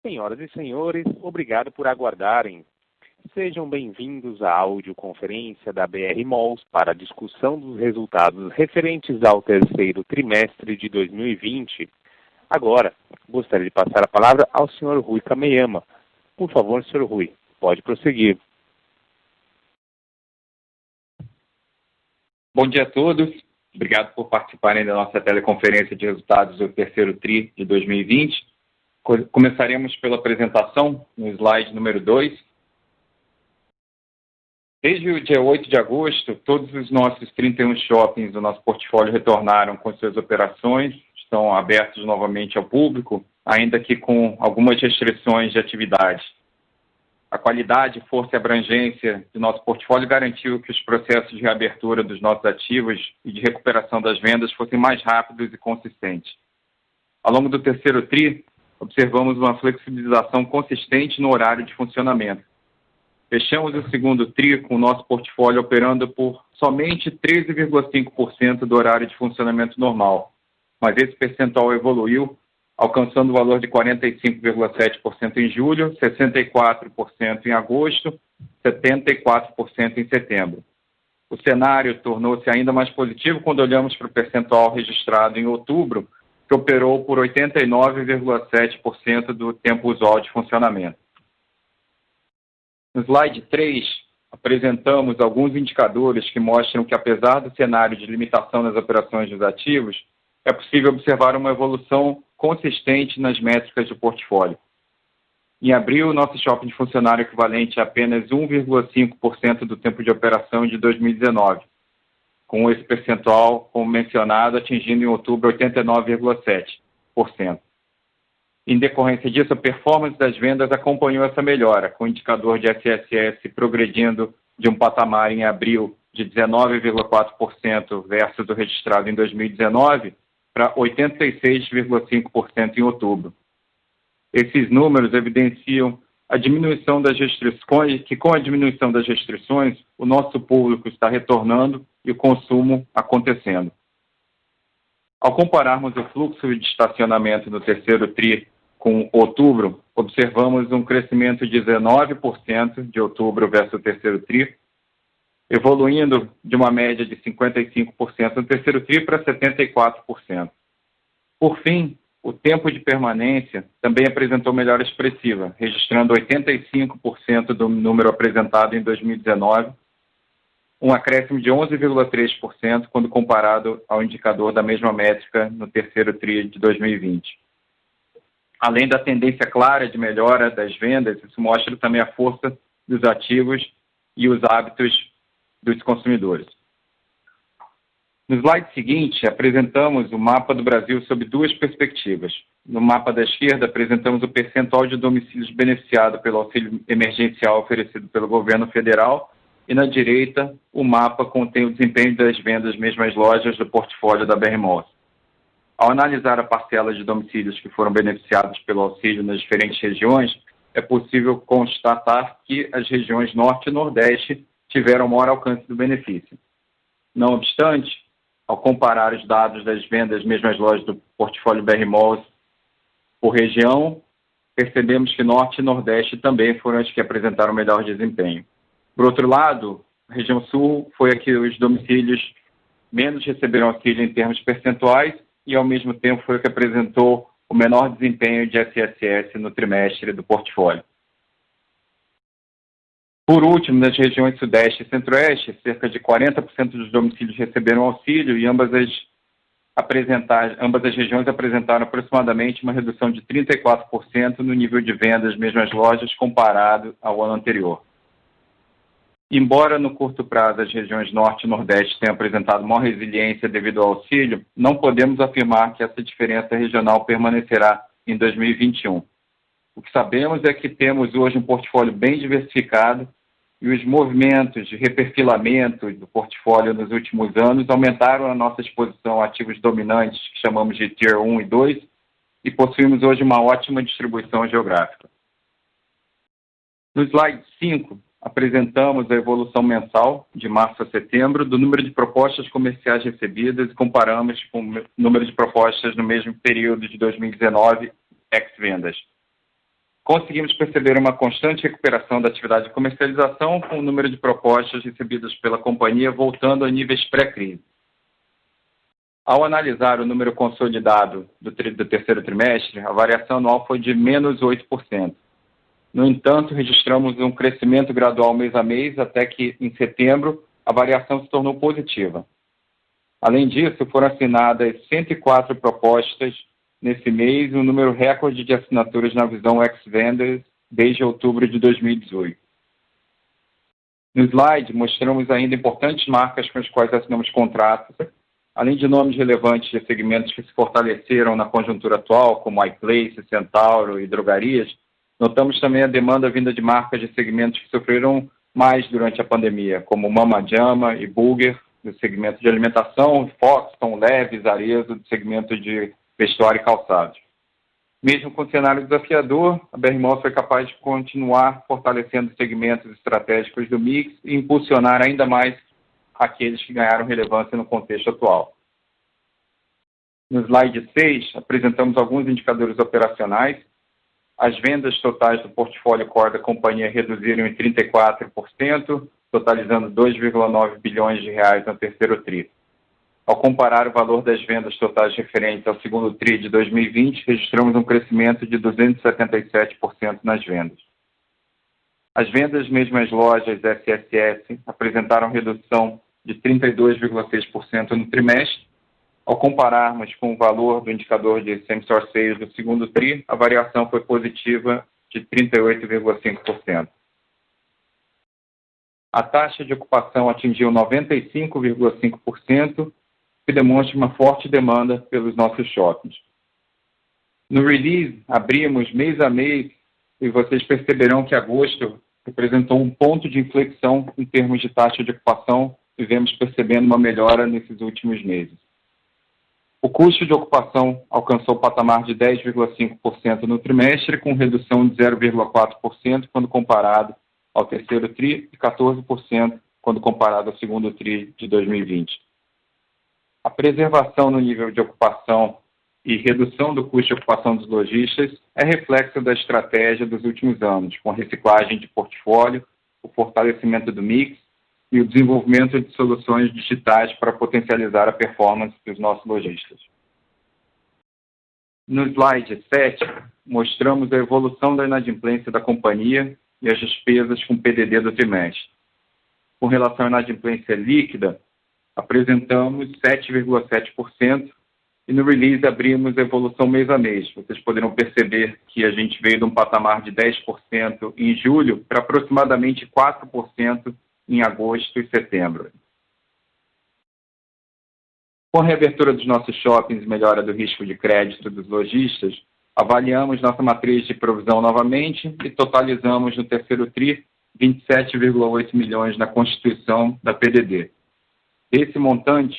Senhoras e senhores, obrigado por aguardarem. Sejam bem-vindos à audioconferência da BR Malls para a discussão dos resultados referentes ao terceiro trimestre de 2020. Agora, gostaria de passar a palavra ao Sr. Rui Kameyama. Por favor, Sr. Rui, pode prosseguir. Bom dia a todos. Obrigado por participarem da nossa teleconferência de resultados do terceiro TRI de 2020. Começaremos pela apresentação, no slide número 2. Desde o dia 8 de agosto, todos os nossos 31 shoppings do nosso portfólio retornaram com suas operações, estão abertos novamente ao público, ainda que com algumas restrições de atividade. A qualidade, força e abrangência do nosso portfólio garantiu que os processos de reabertura dos nossos ativos e de recuperação das vendas fossem mais rápidos e consistentes. Ao longo do terceiro TRI, observamos uma flexibilização consistente no horário de funcionamento. Fechamos o segundo TRI com o nosso portfólio operando por somente 13,5% do horário de funcionamento normal, mas esse percentual evoluiu, alcançando o valor de 45,7% em julho, 64% em agosto, 74% em setembro. O cenário tornou-se ainda mais positivo quando olhamos para o percentual registrado em outubro, que operou por 89,7% do tempo usual de funcionamento. No slide 3, apresentamos alguns indicadores que mostram que, apesar do cenário de limitação nas operações dos ativos, é possível observar uma evolução consistente nas métricas do portfólio. Em abril, nosso shopping de funcionário equivalente a apenas 1,5% do tempo de operação de 2019, com esse percentual, como mencionado, atingindo em outubro 89,7%. Em decorrência disso, a performance das vendas acompanhou essa melhora, com o indicador de SSS progredindo de um patamar em abril de 19,4% versus o registrado em 2019 para 86,5% em outubro. Esses números evidenciam a diminuição das restrições, que com a diminuição das restrições, o nosso público está retornando e o consumo acontecendo. Ao compararmos o fluxo de estacionamento no terceiro TRI com outubro, observamos um crescimento de 19% de outubro versus o terceiro TRI, evoluindo de uma média de 55% no terceiro TRI para 74%. Por fim, o tempo de permanência também apresentou melhora expressiva, registrando 85% do número apresentado em 2019, um acréscimo de 11,3% quando comparado ao indicador da mesma métrica no terceiro TRI de 2020. Além da tendência clara de melhora das vendas, isso mostra também a força dos ativos e os hábitos dos consumidores. No slide seguinte, apresentamos o mapa do Brasil sob duas perspectivas. No mapa da esquerda, apresentamos o percentual de domicílios beneficiados pelo auxílio emergencial oferecido pelo governo federal e na direita, o mapa contém o desempenho das vendas mesmas lojas do portfólio da BR Malls. Ao analisar a parcela de domicílios que foram beneficiados pelo auxílio nas diferentes regiões, é possível constatar que as regiões Norte e Nordeste tiveram maior alcance do benefício. Não obstante, ao comparar os dados das vendas mesmas lojas do portfólio BR Malls por região, percebemos que Norte e Nordeste também foram as que apresentaram melhor desempenho. Por outro lado, a região Sul foi a que os domicílios menos receberam auxílio em termos percentuais e, ao mesmo tempo, foi a que apresentou o menor desempenho de SSS no trimestre do portfólio. Por último, nas regiões Sudeste e Centro-Oeste, cerca de 40% dos domicílios receberam auxílio e ambas as regiões apresentaram aproximadamente uma redução de 34% no nível de vendas mesmas lojas comparado ao ano anterior. Embora no curto prazo as regiões Norte e Nordeste tenham apresentado maior resiliência devido ao auxílio, não podemos afirmar que essa diferença regional permanecerá em 2021. O que sabemos é que temos hoje um portfólio bem diversificado e os movimentos de reperfilamento do portfólio nos últimos anos aumentaram a nossa exposição a ativos dominantes, que chamamos de Tier 1 e 2, e possuímos hoje uma ótima distribuição geográfica. No slide 5, apresentamos a evolução mensal, de março a setembro, do número de propostas comerciais recebidas e comparamos com o número de propostas no mesmo período de 2019, ex-vendas. conseguimos perceber uma constante recuperação da atividade de comercialização, com o número de propostas recebidas pela companhia voltando a níveis pré-crise. Ao analisar o número consolidado do terceiro trimestre, a variação anual foi de menos 8%. No entanto, registramos um crescimento gradual mês a mês, até que, em setembro, a variação se tornou positiva. Além disso, foram assinadas 104 propostas nesse mês, um número recorde de assinaturas na visão ex-vendas desde outubro de 2018. No slide, mostramos ainda importantes marcas com as quais assinamos contratos, além de nomes relevantes de segmentos que se fortaleceram na conjuntura atual, como iPlace, Centauro e drogarias. Notamos também a demanda vinda de marcas de segmentos que sofreram mais durante a pandemia, como Mama Jama e Burger, do segmento de alimentação, Foxton, Leves, Arezzo, do segmento de vestuário e calçados. Mesmo com o cenário desafiador, a BR Malls foi capaz de continuar fortalecendo segmentos estratégicos do mix e impulsionar ainda mais aqueles que ganharam relevância no contexto atual. No slide 6, apresentamos alguns indicadores operacionais. As vendas totais do portfólio core da companhia reduziram em 34%, totalizando 2,9 bilhões de reais no terceiro tri. Ao comparar o valor das vendas totais referentes ao segundo tri de 2020, registramos um crescimento de 277% nas vendas. As vendas mesmas lojas SSS apresentaram redução de 32,6% no trimestre. Ao compararmos com o valor do indicador de same-store sales do segundo tri, a variação foi positiva de 38,5%. A taxa de ocupação atingiu 95,5%, que demonstra uma forte demanda pelos nossos shoppings. No release, abrimos mês a mês e vocês perceberão que agosto representou um ponto de inflexão em termos de taxa de ocupação e vemos percebendo uma melhora nesses últimos meses. O custo de ocupação alcançou o patamar de 10,5% no trimestre, com redução de 0,4% quando comparado ao terceiro tri e 14% quando comparado ao segundo tri de 2020. A preservação no nível de ocupação e redução do custo de ocupação dos lojistas é reflexo da estratégia dos últimos anos, com a reciclagem de portfólio, o fortalecimento do mix e o desenvolvimento de soluções digitais para potencializar a performance dos nossos lojistas. No slide 7, mostramos a evolução da inadimplência da companhia e as despesas com PDD do trimestre. Com relação à inadimplência líquida, apresentamos 7,7% e no release abrimos a evolução mês a mês. Vocês poderão perceber que a gente veio de um patamar de 10% em julho para aproximadamente 4% em agosto e setembro. Com a reabertura dos nossos shoppings e melhora do risco de crédito dos lojistas, avaliamos nossa matriz de provisão novamente e totalizamos no terceiro tri 27,8 milhões na constituição da PDD. Desse montante,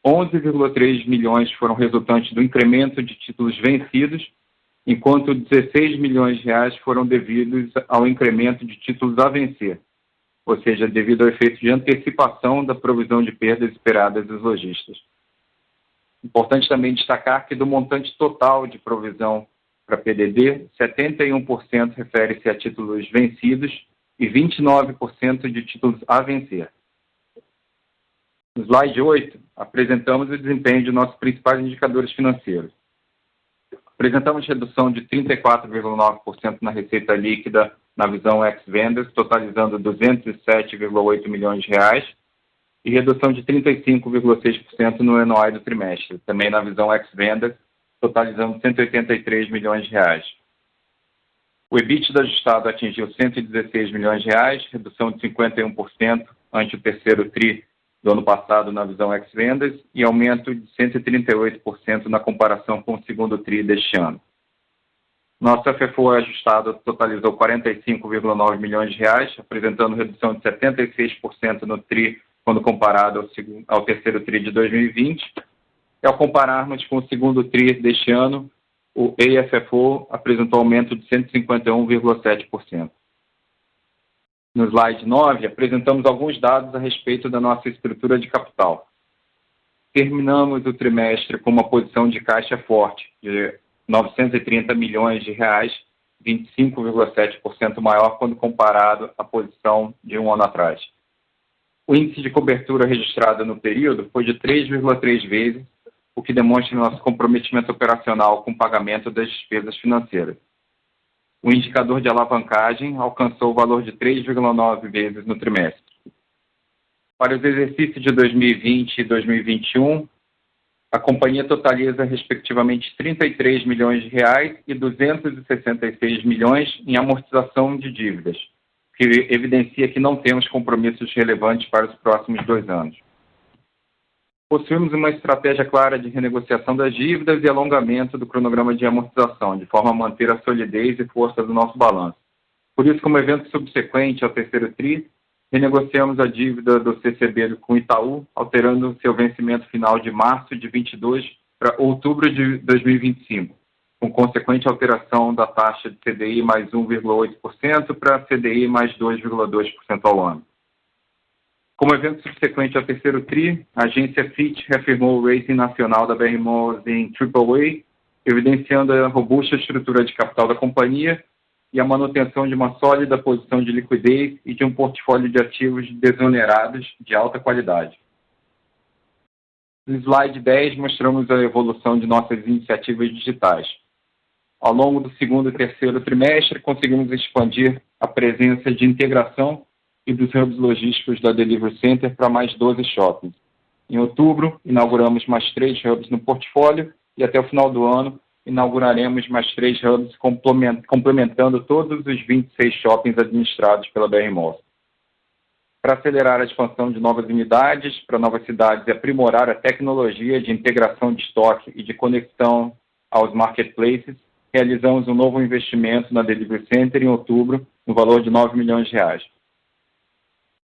11,3 milhões foram resultantes do incremento de títulos vencidos, enquanto 16 milhões de reais foram devidos ao incremento de títulos a vencer, ou seja, devido ao efeito de antecipação da provisão de perdas esperadas dos lojistas. Importante também destacar que do montante total de provisão para PDD, 71% refere-se a títulos vencidos e 29% de títulos a vencer. No slide 8, apresentamos o desempenho de nossos principais indicadores financeiros. Apresentamos redução de 34,9% na receita líquida na visão ex-vendas, totalizando 207,8 milhões de reais, e redução de 35,6% no NOI do trimestre, também na visão ex-vendas, totalizando 183 milhões de reais. O EBITDA ajustado atingiu 116 milhões de reais, redução de 51% ante o terceiro tri do ano passado na visão ex-vendas e aumento de 138% na comparação com o segundo tri deste ano. Nosso FFO ajustado totalizou 45,9 milhões de reais, apresentando redução de 76% no tri quando comparado ao terceiro tri de 2020. E ao compararmos com o segundo tri deste ano, o AFFO apresentou aumento de 151,7%. No slide 9, apresentamos alguns dados a respeito da nossa estrutura de capital. Terminamos o trimestre com uma posição de caixa forte, de 930 milhões de reais, 25,7% maior quando comparado à posição de um ano atrás. O índice de cobertura registrado no período foi de 3,3 vezes, o que demonstra nosso comprometimento operacional com o pagamento das despesas financeiras. O indicador de alavancagem alcançou o valor de 3,9 vezes no trimestre. Para os exercícios de 2020 e 2021, a companhia totaliza, respectivamente, 33 milhões de reais e 266 milhões em amortização de dívidas, que evidencia que não temos compromissos relevantes para os próximos 2 anos. Possuímos uma estratégia clara de renegociação das dívidas e alongamento do cronograma de amortização, de forma a manter a solidez e força do nosso balanço. Por isso, como evento subsequente ao terceiro TRI, renegociamos a dívida do CCB com o Itaú, alterando seu vencimento final de março de 22 para outubro de 2025, com consequente alteração da taxa de CDI mais 1,8% para CDI mais 2,2% ao ano. Como evento subsequente ao terceiro TRI, a agência Fitch reafirmou o rating nacional da BR Malls em AAA, evidenciando a robusta estrutura de capital da companhia e a manutenção de uma sólida posição de liquidez e de um portfólio de ativos desonerados de alta qualidade. No slide 10, mostramos a evolução de nossas iniciativas digitais. Ao longo do segundo e terceiro trimestre, conseguimos expandir a presença de integração e dos hubs logísticos da Delivery Center para mais 12 shoppings. Em outubro, inauguramos mais 3 hubs no portfólio e até o final do ano inauguraremos mais 3 hubs complementando todos os 26 shoppings administrados pela BR Malls. Para acelerar a expansão de novas unidades para novas cidades e aprimorar a tecnologia de integração de estoque e de conexão aos marketplaces, realizamos um novo investimento na Delivery Center em outubro, no valor de 9 milhões de reais.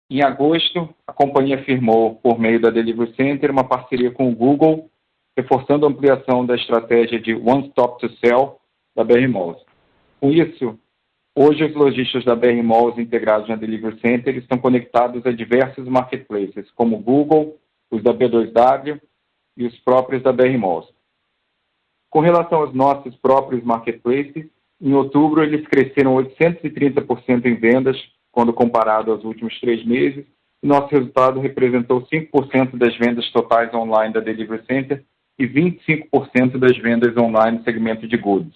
Em agosto, a companhia firmou, por meio da Delivery Center, uma parceria com o Google, reforçando a ampliação da estratégia de One Stop to Sell da BR Malls. Com isso, hoje os lojistas da BR Malls integrados na Delivery Center estão conectados a diversos marketplaces, como o Google, os da B2W e os próprios da BR Malls. Com relação aos nossos próprios marketplaces, em outubro eles cresceram 830% em vendas, quando comparado aos últimos 3 meses, e nosso resultado representou 5% das vendas totais online da Delivery Center e 25% das vendas online no segmento de goods.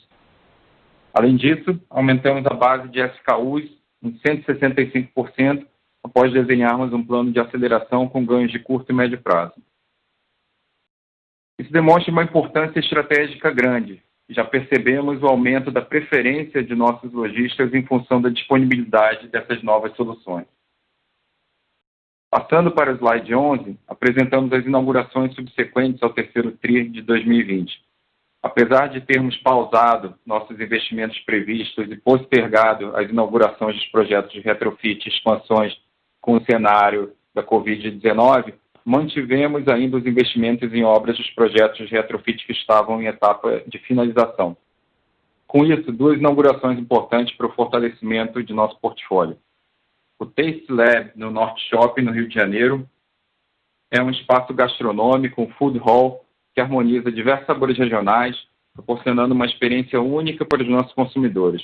Além disso, aumentamos a base de SKUs em 165% após desenharmos um plano de aceleração com ganhos de curto e médio prazo. Isso demonstra uma importância estratégica grande. Já percebemos o aumento da preferência de nossos lojistas em função da disponibilidade dessas novas soluções. Passando para o slide 11, apresentamos as inaugurações subsequentes ao terceiro TRI de 2020. Apesar de termos pausado nossos investimentos previstos e postergado as inaugurações dos projetos de retrofit e expansões com o cenário da Covid-19, mantivemos ainda os investimentos em obras dos projetos de retrofit que estavam em etapa de finalização. Com isso, 2 inaugurações importantes para o fortalecimento de nosso portfólio. O Taste Lab, no Norte Shopping, no Rio de Janeiro, é um espaço gastronômico, um food hall, que harmoniza diversos sabores regionais, proporcionando uma experiência única para os nossos consumidores.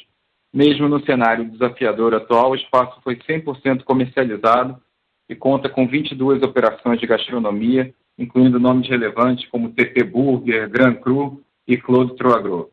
Mesmo no cenário desafiador atual, o espaço foi 100% comercializado e conta com 22 operações de gastronomia, incluindo nomes relevantes como TP Burger, Gran Cru e Claude Troagro.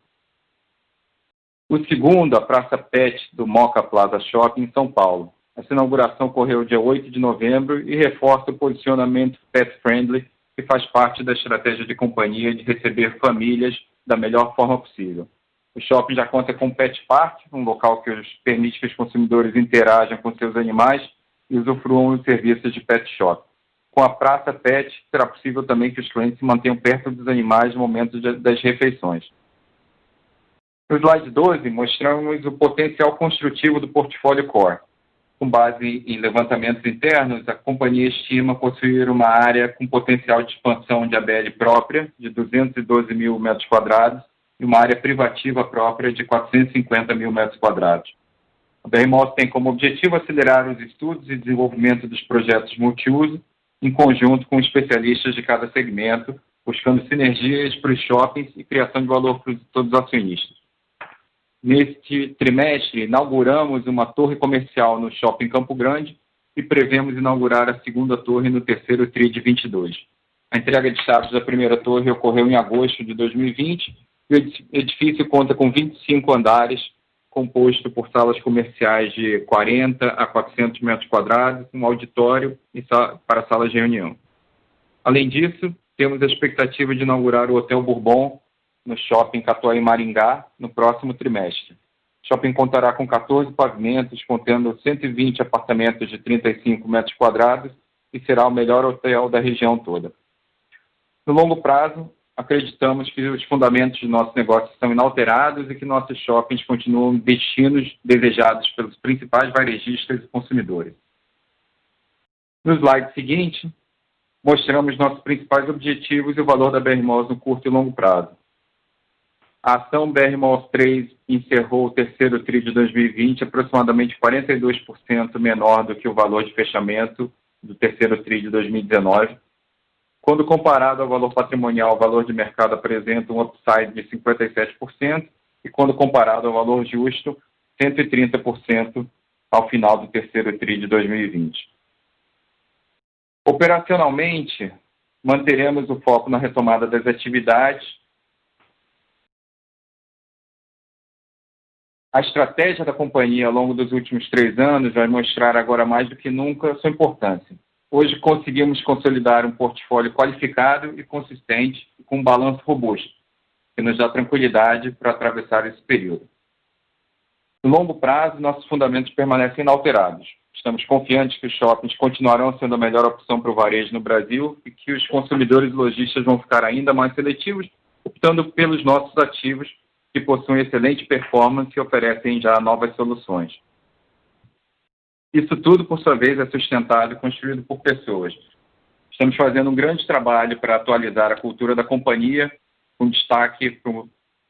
O segundo, a Praça Pet do Moca Plaza Shopping, em São Paulo. Essa inauguração ocorreu dia 8 de novembro e reforça o posicionamento pet-friendly, que faz parte da estratégia de companhia de receber famílias da melhor forma possível. O shopping já conta com Pet Park, um local que permite que os consumidores interajam com seus animais e usufruam dos serviços de pet shop. Com a Praça Pet, será possível também que os clientes se mantenham perto dos animais no momento das refeições. No slide 12, mostramos o potencial construtivo do portfólio Core. Com base em levantamentos internos, a companhia estima possuir uma área com potencial de expansão de ABL própria de 212 mil metros quadrados e uma área privativa própria de 450 mil metros quadrados. A BR Malls tem como objetivo acelerar os estudos e desenvolvimento dos projetos multiuso, em conjunto com especialistas de cada segmento, buscando sinergias para os shoppings e criação de valor para todos os acionistas. Neste trimestre, inauguramos uma torre comercial no Shopping Campo Grande e prevemos inaugurar a segunda torre no terceiro TRI de 22. A entrega de chaves da primeira torre ocorreu em agosto de 2020 e o edifício conta com 25 andares, composto por salas comerciais de 40 a 400 metros quadrados, um auditório e para salas de reunião. Além disso, temos a expectativa de inaugurar o Hotel Bourbon no Shopping Catuai Maringá no próximo trimestre. O shopping contará com 14 pavimentos, contendo 120 apartamentos de 35 metros quadrados e será o melhor hotel da região toda. No longo prazo, acreditamos que os fundamentos do nosso negócio estão inalterados e que nossos shoppings continuam destinos desejados pelos principais varejistas e consumidores. No slide seguinte, mostramos nossos principais objetivos e o valor da BR Malls no curto e longo prazo. A ação BR Malls 3 encerrou o terceiro TRI de 2020 aproximadamente 42% menor do que o valor de fechamento do terceiro TRI de 2019. Quando comparado ao valor patrimonial, o valor de mercado apresenta um upside de 57% e quando comparado ao valor justo, 130% ao final do terceiro TRI de 2020. Operacionalmente, manteremos o foco na retomada das atividades. A estratégia da companhia ao longo dos últimos 3 anos vai mostrar agora mais do que nunca sua importância. Hoje conseguimos consolidar um portfólio qualificado e consistente com um balanço robusto, que nos dá tranquilidade para atravessar esse período. No longo prazo, nossos fundamentos permanecem inalterados. Estamos confiantes que os shoppings continuarão sendo a melhor opção para o varejo no Brasil e que os consumidores e lojistas vão ficar ainda mais seletivos, optando pelos nossos ativos que possuem excelente performance e oferecem já novas soluções. Isso tudo, por sua vez, é sustentado e construído por pessoas. Estamos fazendo um grande trabalho para atualizar a cultura da companhia, com destaque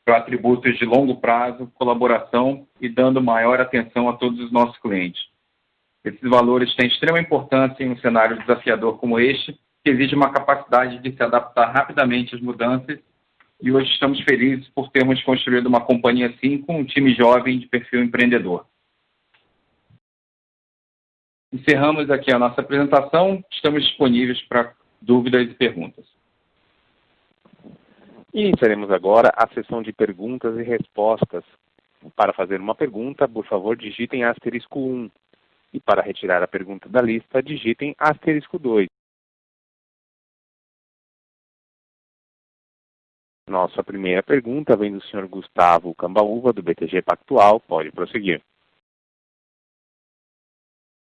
para atributos de longo prazo, colaboração e dando maior atenção a todos os nossos clientes. Esses valores têm extrema importância em um cenário desafiador como este, que exige uma capacidade de se adaptar rapidamente às mudanças, e hoje estamos felizes por termos construído uma companhia assim com um time jovem de perfil empreendedor. Encerramos aqui a nossa apresentação, estamos disponíveis para dúvidas e perguntas. E iniciaremos agora a sessão de perguntas e respostas. Para fazer uma pergunta, por favor, digitem asterisco 1. E para retirar a pergunta da lista, digitem asterisco 2. Nossa primeira pergunta vem do senhor Gustavo Cambaúva, do BTG Pactual. Pode prosseguir.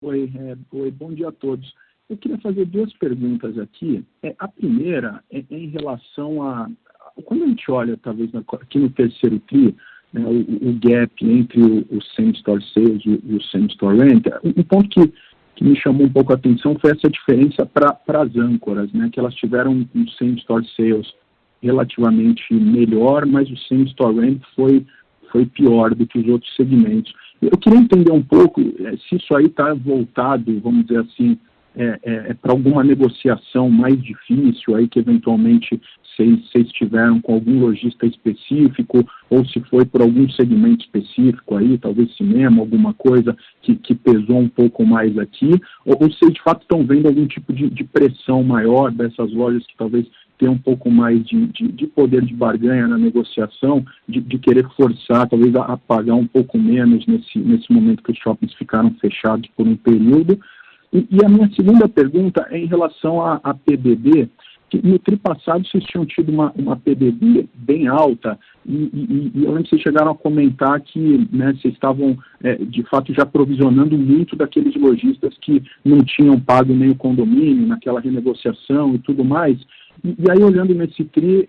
Oi, bom dia a todos. Eu queria fazer 2 perguntas aqui. A primeira é em relação a... Quando a gente olha, talvez, aqui no terceiro TRI, né, o gap entre o same-store sales e o same-store rent, um ponto que me chamou um pouco a atenção foi essa diferença para as âncoras, né, que elas tiveram um same-store sales relativamente melhor, mas o same-store rent foi pior do que os outros segmentos. Eu queria entender um pouco se isso aí está voltado, vamos dizer assim, para alguma negociação mais difícil aí que eventualmente vocês tiveram com algum lojista específico, ou se foi por algum segmento específico aí, talvez cinema, alguma coisa que pesou um pouco mais aqui, ou se de fato estão vendo algum tipo de pressão maior dessas lojas que talvez tenham um pouco mais de poder de barganha na negociação, de querer forçar talvez a pagar um pouco menos nesse momento que os shoppings ficaram fechados por um período. E a minha segunda pergunta é em relação a PDD, que no TRI passado vocês tinham tido uma PDD bem alta e eu lembro que vocês chegaram a comentar que, né, vocês estavam de fato já provisionando muito daqueles lojistas que não tinham pago nem o condomínio naquela renegociação e tudo mais. E aí, olhando nesse TRI,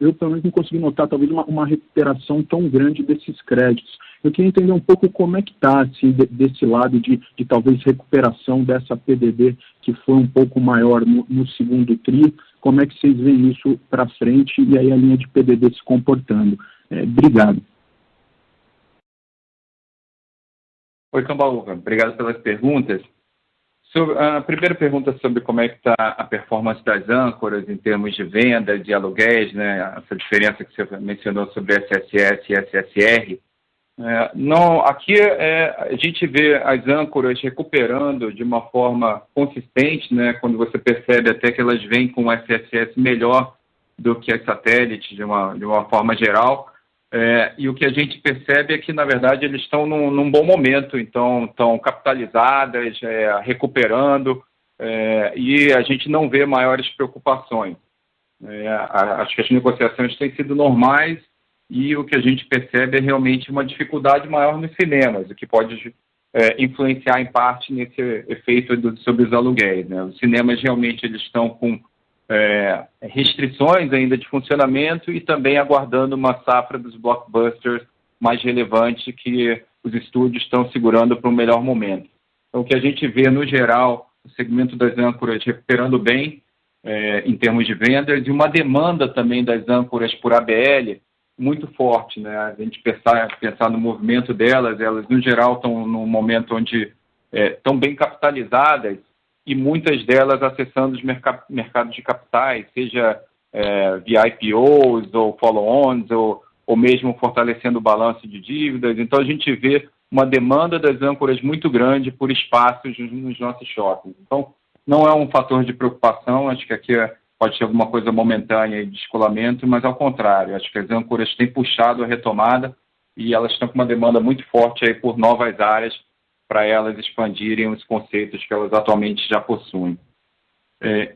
eu pelo menos não consegui notar talvez uma recuperação tão grande desses créditos. Eu queria entender um pouco como é que está, assim, desse lado de talvez recuperação dessa PDD que foi um pouco maior no segundo TRI, como é que vocês veem isso para frente e aí a linha de PDD se comportando. Obrigado. Oi, Cambaúva, obrigado pelas perguntas. A primeira pergunta sobre como é que está a performance das âncoras em termos de venda, de aluguéis, né? Essa diferença que você mencionou sobre SSS e SSR. Não, aqui a gente vê as âncoras recuperando de uma forma consistente, né, quando você percebe até que elas vêm com um SSS melhor do que as satélites de uma forma geral. E o que a gente percebe é que, na verdade, eles estão num bom momento, então estão capitalizadas, recuperando, e a gente não vê maiores preocupações. Acho que as negociações têm sido normais e o que a gente percebe é realmente uma dificuldade maior nos cinemas, o que pode influenciar em parte nesse efeito sobre os aluguéis, né? Os cinemas realmente eles estão com restrições ainda de funcionamento e também aguardando uma safra dos blockbusters mais relevante que os estúdios estão segurando para um melhor momento. Então, o que a gente vê, no geral, o segmento das âncoras recuperando bem em termos de vendas e uma demanda também das âncoras por ABL muito forte, né? A gente pensar no movimento delas, elas, no geral, estão num momento onde estão bem capitalizadas e muitas delas acessando os mercados de capitais, seja via IPOs ou follow-ons, ou mesmo fortalecendo o balanço de dívidas. Então, a gente vê uma demanda das âncoras muito grande por espaços nos nossos shoppings. Então, não é um fator de preocupação, acho que aqui pode ser alguma coisa momentânea de descolamento, mas ao contrário, acho que as âncoras têm puxado a retomada e elas estão com uma demanda muito forte aí por novas áreas para elas expandirem os conceitos que elas atualmente já possuem.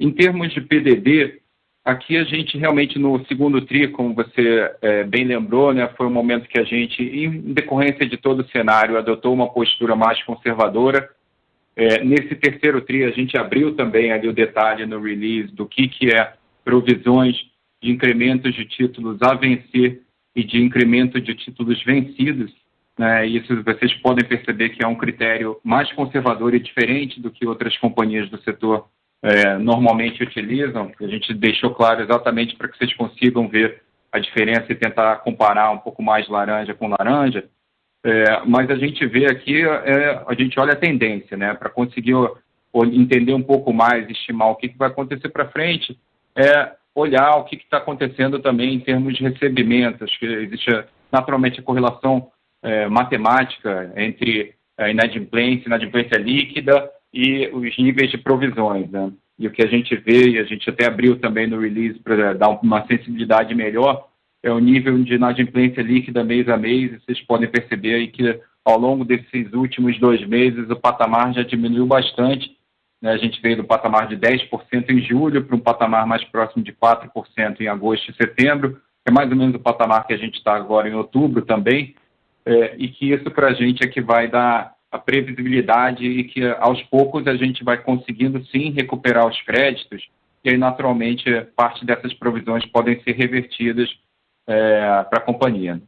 Em termos de PDD, aqui a gente realmente no segundo TRI, como você bem lembrou, né, foi um momento que a gente, em decorrência de todo o cenário, adotou uma postura mais conservadora. Nesse terceiro TRI, a gente abriu também ali o detalhe no release do que é provisões de incrementos de títulos a vencer e de incremento de títulos vencidos. Isso vocês podem perceber que é um critério mais conservador e diferente do que outras companhias do setor normalmente utilizam. A gente deixou claro exatamente para que vocês consigam ver a diferença e tentar comparar um pouco mais laranja com laranja. Mas a gente vê aqui, a gente olha a tendência, né, para conseguir entender um pouco mais, estimar o que vai acontecer para frente, olhar o que está acontecendo também em termos de recebimentos, que existe naturalmente a correlação matemática entre a inadimplência líquida e os níveis de provisões, né? E o que a gente vê, e a gente até abriu também no release para dar uma sensibilidade melhor, é o nível de inadimplência líquida mês a mês, e vocês podem perceber aí que ao longo desses últimos 2 meses o patamar já diminuiu bastante, né? A gente veio do patamar de 10% em julho para um patamar mais próximo de 4% em agosto e setembro, que é mais ou menos o patamar que a gente está agora em outubro também, e que isso para a gente é que vai dar a previsibilidade e que aos poucos a gente vai conseguindo sim recuperar os créditos e aí naturalmente parte dessas provisões podem ser revertidas para a companhia.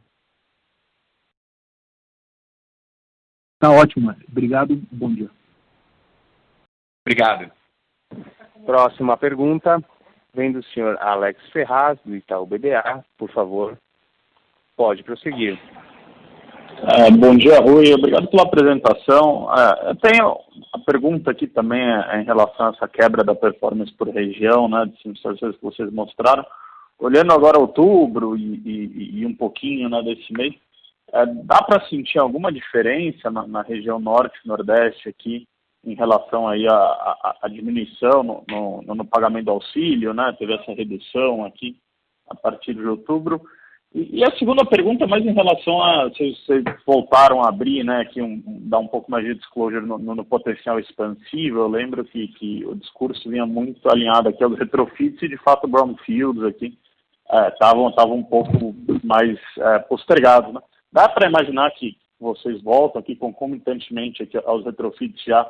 Tá ótimo, obrigado, bom dia. Obrigado. Próxima pergunta vem do senhor Alex Ferraz, do Itaú BBA, por favor, pode prosseguir. Bom dia, Rui. Obrigado pela apresentação. Eu tenho a pergunta aqui também em relação a essa quebra da performance por região, né, de sensores que vocês mostraram. Olhando agora outubro e um pouquinho, né, desse mês, dá para sentir alguma diferença na região norte e nordeste aqui em relação aí à diminuição no pagamento do auxílio, né? Teve essa redução aqui a partir de outubro. E a segunda pergunta, mais em relação a vocês voltaram a abrir, né, aqui dar um pouco mais de disclosure no potencial expansivo. Eu lembro que o discurso vinha muito alinhado aqui aos retrofits e, de fato, brownfields aqui estavam um pouco mais postergados, né? Dá para imaginar que vocês voltam aqui concomitantemente aqui aos retrofits já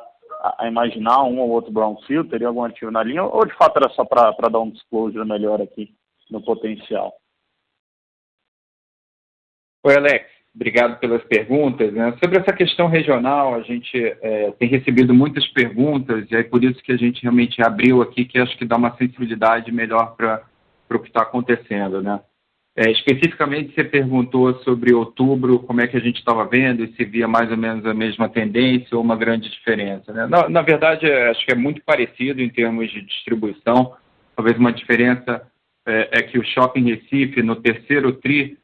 a imaginar um ou outro brownfield? Teria algum ativo na linha? Ou, de fato, era só para dar um disclosure melhor aqui no potencial? Oi, Alex. Obrigado pelas perguntas, né? Sobre essa questão regional, a gente tem recebido muitas perguntas e é por isso que a gente realmente abriu aqui, que acho que dá uma sensibilidade melhor para o que está acontecendo, né? Especificamente, você perguntou sobre outubro, como é que a gente estava vendo e se via mais ou menos a mesma tendência ou uma grande diferença, né? Na verdade, acho que é muito parecido em termos de distribuição. Talvez uma diferença é que o Shopping Recife, no terceiro TRI,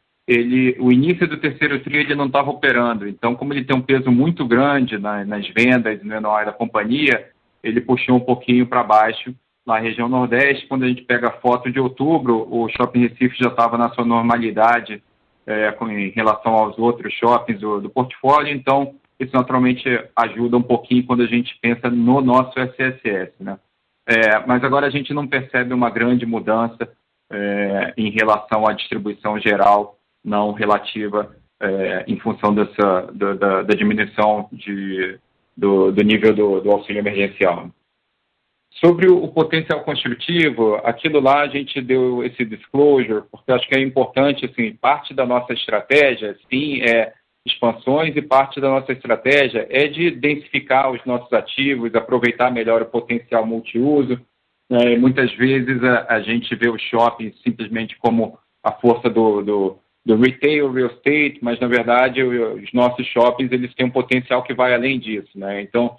o início do terceiro TRI ele não estava operando. Então, como ele tem um peso muito grande nas vendas e no NOI da companhia, ele puxou um pouquinho para baixo na região Nordeste. Quando a gente pega a foto de outubro, o Shopping Recife já estava na sua normalidade em relação aos outros shoppings do portfólio. Então, isso naturalmente ajuda um pouquinho quando a gente pensa no nosso SSS, né? Mas agora a gente não percebe uma grande mudança em relação à distribuição geral, não relativa em função da diminuição do nível do auxílio emergencial. Sobre o potencial construtivo, aquilo lá a gente deu esse disclosure, porque acho que é importante, assim, parte da nossa estratégia, sim, é expansões, e parte da nossa estratégia é de densificar os nossos ativos, aproveitar melhor o potencial multiuso. Muitas vezes a gente vê o shopping simplesmente como a força do retail, real estate, mas na verdade os nossos shoppings eles têm um potencial que vai além disso, né? Então,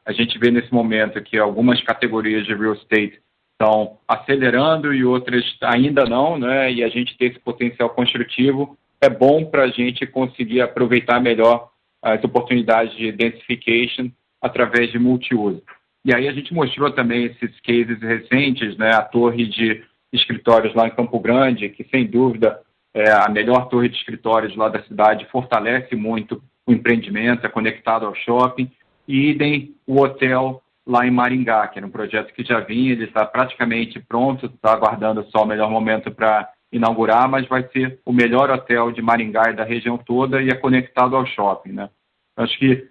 a gente vê nesse momento que algumas categorias de real estate estão acelerando e outras ainda não, né? E a gente ter esse potencial construtivo é bom para a gente conseguir aproveitar melhor as oportunidades de densification através de multiuso. E aí a gente mostrou também esses cases recentes, né? A torre de escritórios lá em Campo Grande, que sem dúvida é a melhor torre de escritórios lá da cidade, fortalece muito o empreendimento, é conectado ao shopping. E idem o hotel lá em Maringá, que era um projeto que já vinha, ele está praticamente pronto, está aguardando só o melhor momento para inaugurar, mas vai ser o melhor hotel de Maringá e da região toda e é conectado ao shopping, né? Acho que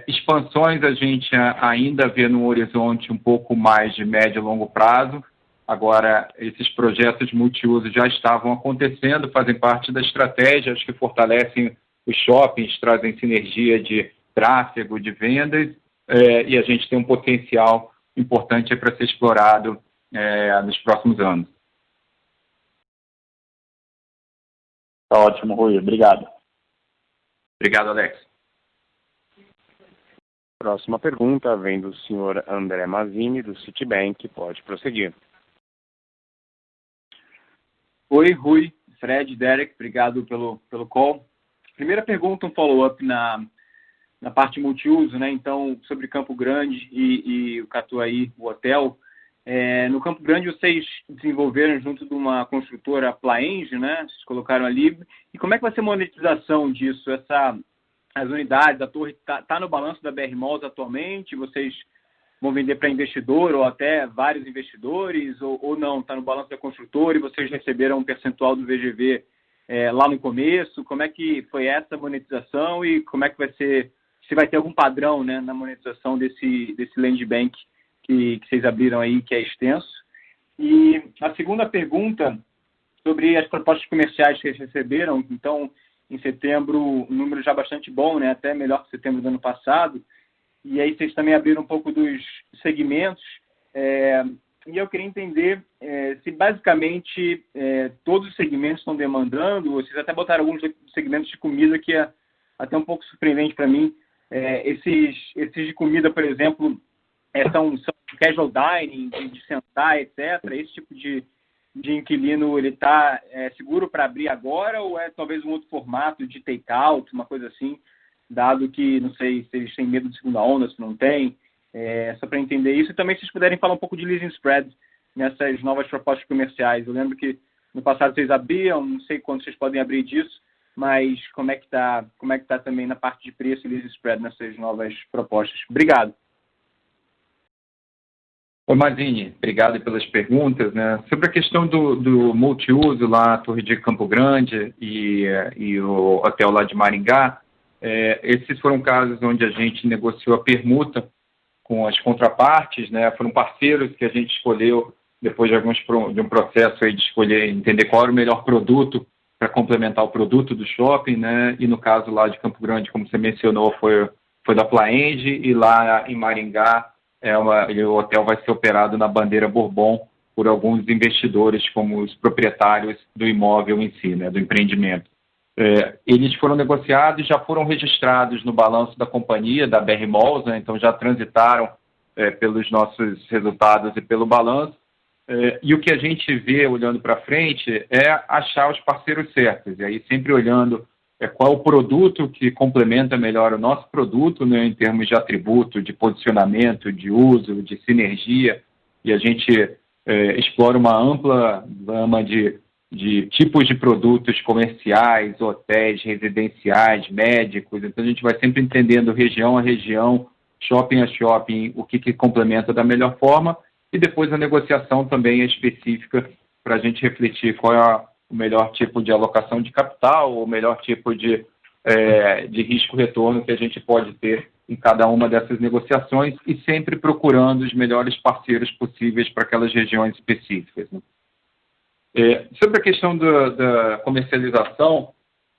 expansões a gente ainda vê num horizonte um pouco mais de médio e longo prazo. Agora, esses projetos de multiuso já estavam acontecendo, fazem parte da estratégia, acho que fortalecem os shoppings, trazem sinergia de tráfego, de vendas, e a gente tem um potencial importante para ser explorado nos próximos anos. Tá ótimo, Rui. Obrigado. Obrigado, Alex. Próxima pergunta vem do senhor André Mazzini, do Citibank. Pode prosseguir. Oi, Rui, Fred, Derek, obrigado pelo call. Primeira pergunta, um follow-up na parte multiuso, né? Então, sobre Campo Grande e o Catuaí, o hotel. No Campo Grande, vocês desenvolveram junto de uma construtora Plaenge, né? Vocês colocaram ali. E como é que vai ser a monetização disso? As unidades, a torre está no balanço da BR Malls atualmente? Vocês vão vender para investidor ou até vários investidores? Ou não? Está no balanço da construtora e vocês receberam um percentual do VGV lá no começo? Como é que foi essa monetização e como é que vai ser? Se vai ter algum padrão, né, na monetização desse land bank que vocês abriram aí, que é extenso. E a segunda pergunta sobre as propostas comerciais que vocês receberam. Então, em setembro, um número já bastante bom, né, até melhor que setembro do ano passado. E aí vocês também abriram um pouco dos segmentos. E eu queria entender se basicamente todos os segmentos estão demandando, vocês até botaram alguns segmentos de comida que é até um pouco surpreendente para mim. Esses de comida, por exemplo, são casual dining, de sentar, etc. Esse tipo de inquilino, ele está seguro para abrir agora ou é talvez um outro formato de take-out, uma coisa assim, dado que, não sei se eles têm medo de segunda onda, se não tem, só para entender isso. E também se vocês puderem falar um pouco de leasing spread nessas novas propostas comerciais. Eu lembro que no passado vocês abriam, não sei quanto vocês podem abrir disso, mas como é que tá também na parte de preço e leasing spread nessas novas propostas? Obrigado. Oi, Mazzini, obrigado pelas perguntas, né? Sobre a questão do multiuso lá, a Torre de Campo Grande e o hotel lá de Maringá, esses foram casos onde a gente negociou a permuta com as contrapartes, né? Foram parceiros que a gente escolheu depois de um processo aí de escolher, entender qual era o melhor produto para complementar o produto do shopping, né? E no caso lá de Campo Grande, como você mencionou, foi da Plaenge, e lá em Maringá o hotel vai ser operado na bandeira Bourbon por alguns investidores como os proprietários do imóvel em si, né? Do empreendimento. Eles foram negociados e já foram registrados no balanço da companhia, da BR Malls, né? Então já transitaram pelos nossos resultados e pelo balanço. E o que a gente vê olhando para frente é achar os parceiros certos, e aí sempre olhando qual é o produto que complementa melhor o nosso produto, né, em termos de atributo, de posicionamento, de uso, de sinergia, e a gente explora uma ampla gama de tipos de produtos comerciais, hotéis, residenciais, médicos. Então a gente vai sempre entendendo região a região, shopping a shopping, o que complementa da melhor forma, e depois a negociação também é específica para a gente refletir qual é o melhor tipo de alocação de capital, o melhor tipo de risco-retorno que a gente pode ter em cada uma dessas negociações, e sempre procurando os melhores parceiros possíveis para aquelas regiões específicas, né? Sobre a questão da comercialização,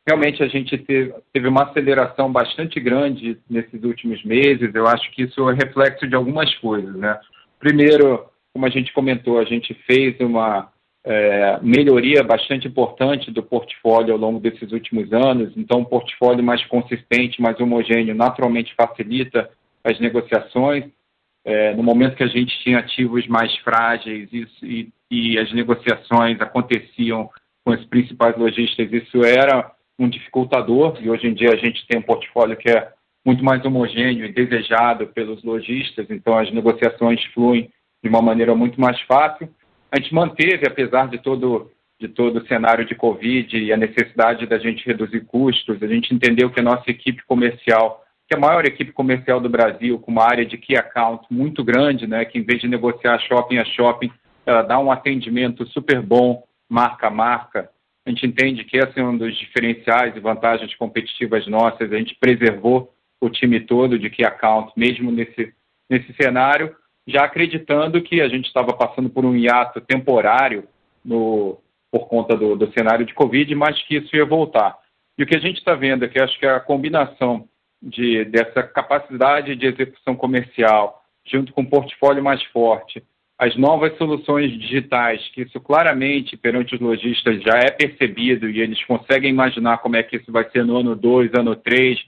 realmente a gente teve uma aceleração bastante grande nesses últimos meses. Eu acho que isso é reflexo de algumas coisas, né? Primeiro, como a gente comentou, a gente fez uma melhoria bastante importante do portfólio ao longo desses últimos anos. Então, um portfólio mais consistente, mais homogêneo, naturalmente facilita as negociações. No momento que a gente tinha ativos mais frágeis e as negociações aconteciam com os principais lojistas, isso era um dificultador, e hoje em dia a gente tem um portfólio que é muito mais homogêneo e desejado pelos lojistas, então as negociações fluem de uma maneira muito mais fácil. A gente manteve, apesar de todo o cenário de Covid e a necessidade da gente reduzir custos, a gente entendeu que a nossa equipe comercial, que é a maior equipe comercial do Brasil, com uma área de key account muito grande, né, que em vez de negociar shopping a shopping, ela dá um atendimento super bom, marca a marca. A gente entende que esse é um dos diferenciais e vantagens competitivas nossas. A gente preservou o time todo de key account, mesmo nesse cenário, já acreditando que a gente estava passando por um hiato temporário por conta do cenário de Covid, mas que isso ia voltar. E o que a gente está vendo é que acho que a combinação dessa capacidade de execução comercial, junto com um portfólio mais forte, as novas soluções digitais, que isso claramente, perante os lojistas, já é percebido e eles conseguem imaginar como é que isso vai ser no ano 2, ano 3,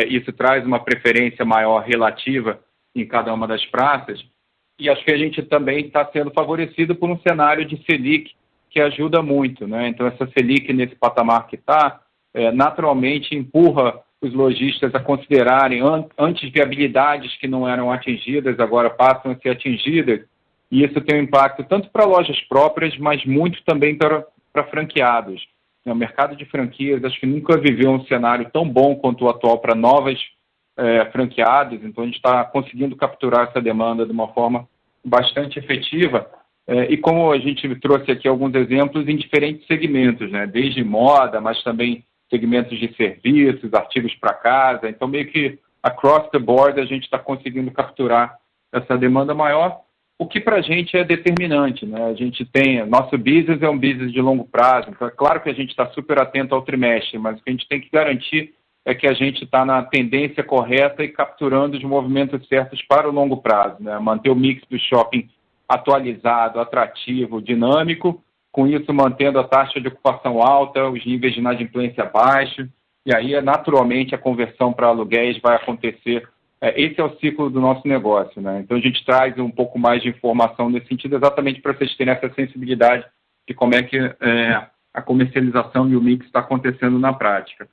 isso traz uma preferência maior relativa em cada uma das praças. E acho que a gente também está sendo favorecido por um cenário de Selic que ajuda muito, né? Então, essa Selic nesse patamar que está, naturalmente empurra os lojistas a considerarem antes viabilidades que não eram atingidas, agora passam a ser atingidas, e isso tem um impacto tanto para lojas próprias, mas muito também para franqueados. O mercado de franquias, acho que nunca viveu um cenário tão bom quanto o atual para novas franqueados, então a gente está conseguindo capturar essa demanda de uma forma bastante efetiva, e como a gente trouxe aqui alguns exemplos em diferentes segmentos, né? Desde moda, mas também segmentos de serviços, artigos para casa. Então, meio que across the board, a gente está conseguindo capturar essa demanda maior, o que para a gente é determinante, né? A gente tem, nosso business é um business de longo prazo, então é claro que a gente está super atento ao trimestre, mas o que a gente tem que garantir é que a gente está na tendência correta e capturando os movimentos certos para o longo prazo, né? Manter o mix do shopping atualizado, atrativo, dinâmico, com isso mantendo a taxa de ocupação alta, os níveis de inadimplência baixos, e aí naturalmente a conversão para aluguéis vai acontecer. Esse é o ciclo do nosso negócio, né? Então a gente traz um pouco mais de informação nesse sentido, exatamente para vocês terem essa sensibilidade de como é que a comercialização e o mix está acontecendo na prática.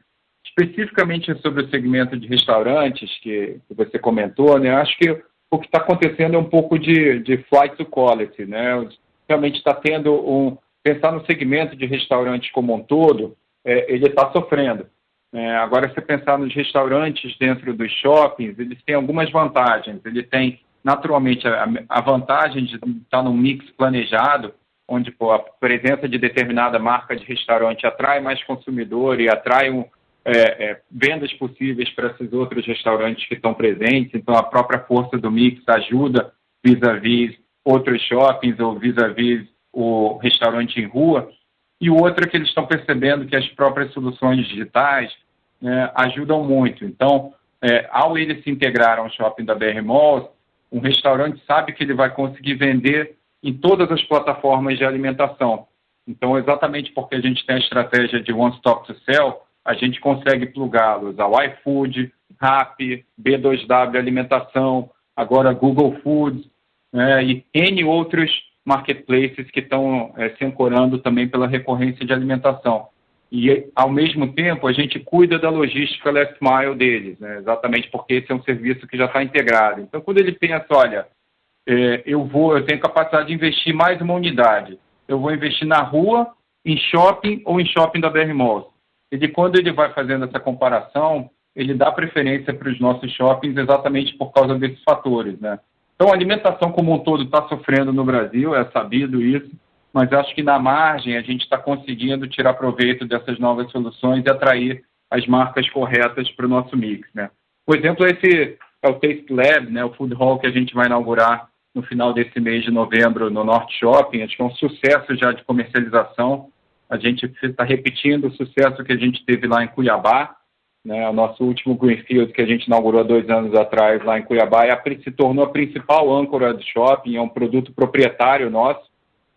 Especificamente sobre o segmento de restaurantes que você comentou, né? Acho que o que está acontecendo é um pouco de flight to quality, né? Realmente está tendo pensar no segmento de restaurantes como um todo, ele está sofrendo. Agora, se pensar nos restaurantes dentro dos shoppings, eles têm algumas vantagens. Ele tem, naturalmente, a vantagem de estar num mix planejado, onde a presença de determinada marca de restaurante atrai mais consumidor e atrai vendas possíveis para esses outros restaurantes que estão presentes. Então, a própria força do mix ajuda vis-à-vis outros shoppings ou vis-à-vis o restaurante em rua. E o outro é que eles estão percebendo que as próprias soluções digitais ajudam muito. Então, ao ele se integrar a um shopping da BR Malls, um restaurante sabe que ele vai conseguir vender em todas as plataformas de alimentação. Então, exatamente porque a gente tem a estratégia de One Stop to Sell, a gente consegue plugá-los ao iFood, Rappi, B2W Alimentação, agora Google Foods, e N outros marketplaces que estão se ancorando também pela recorrência de alimentação. E, ao mesmo tempo, a gente cuida da logística last mile deles, né? Exatamente porque esse é um serviço que já está integrado. Então, quando ele pensa, olha, eu tenho capacidade de investir mais uma unidade, eu vou investir na rua, em shopping ou em shopping da BR Malls. Quando ele vai fazendo essa comparação, ele dá preferência para os nossos shoppings exatamente por causa desses fatores, né? Então, a alimentação como um todo está sofrendo no Brasil, é sabido isso, mas acho que na margem a gente está conseguindo tirar proveito dessas novas soluções e atrair as marcas corretas para o nosso mix, né? O exemplo é o Taste Lab, né, o Food Hall que a gente vai inaugurar no final desse mês de novembro no Norte Shopping. Acho que é um sucesso já de comercialização. A gente está repetindo o sucesso que a gente teve lá em Cuiabá, né, o nosso último Greenfield que a gente inaugurou há 2 anos atrás lá em Cuiabá se tornou a principal âncora do shopping, é um produto proprietário nosso,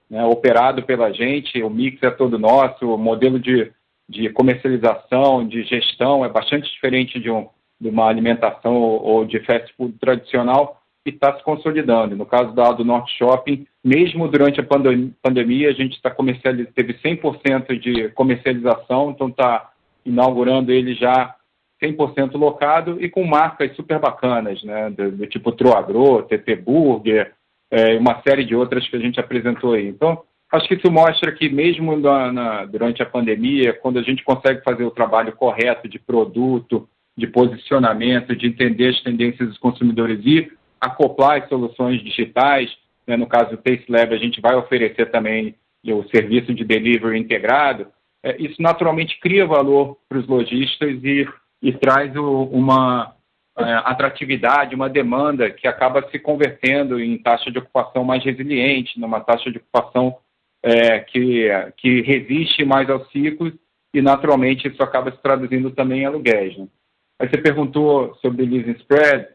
né, operado pela gente, o mix é todo nosso, o modelo de comercialização, de gestão é bastante diferente de uma alimentação ou de fast food tradicional e está se consolidando. No caso do Norte Shopping, mesmo durante a pandemia, a gente teve 100% de comercialização, então está inaugurando ele já 100% locado e com marcas super bacanas, né, do tipo Troagro, TT Burger, uma série de outras que a gente apresentou aí. Então, acho que isso mostra que mesmo durante a pandemia, quando a gente consegue fazer o trabalho correto de produto, de posicionamento, de entender as tendências dos consumidores e acoplar as soluções digitais, né, no caso do Taste Lab, a gente vai oferecer também o serviço de delivery integrado, isso naturalmente cria valor para os lojistas e traz uma atratividade, uma demanda que acaba se convertendo em taxa de ocupação mais resiliente, numa taxa de ocupação que resiste mais aos ciclos e, naturalmente, isso acaba se traduzindo também em aluguéis, né? Aí você perguntou sobre leasing spread.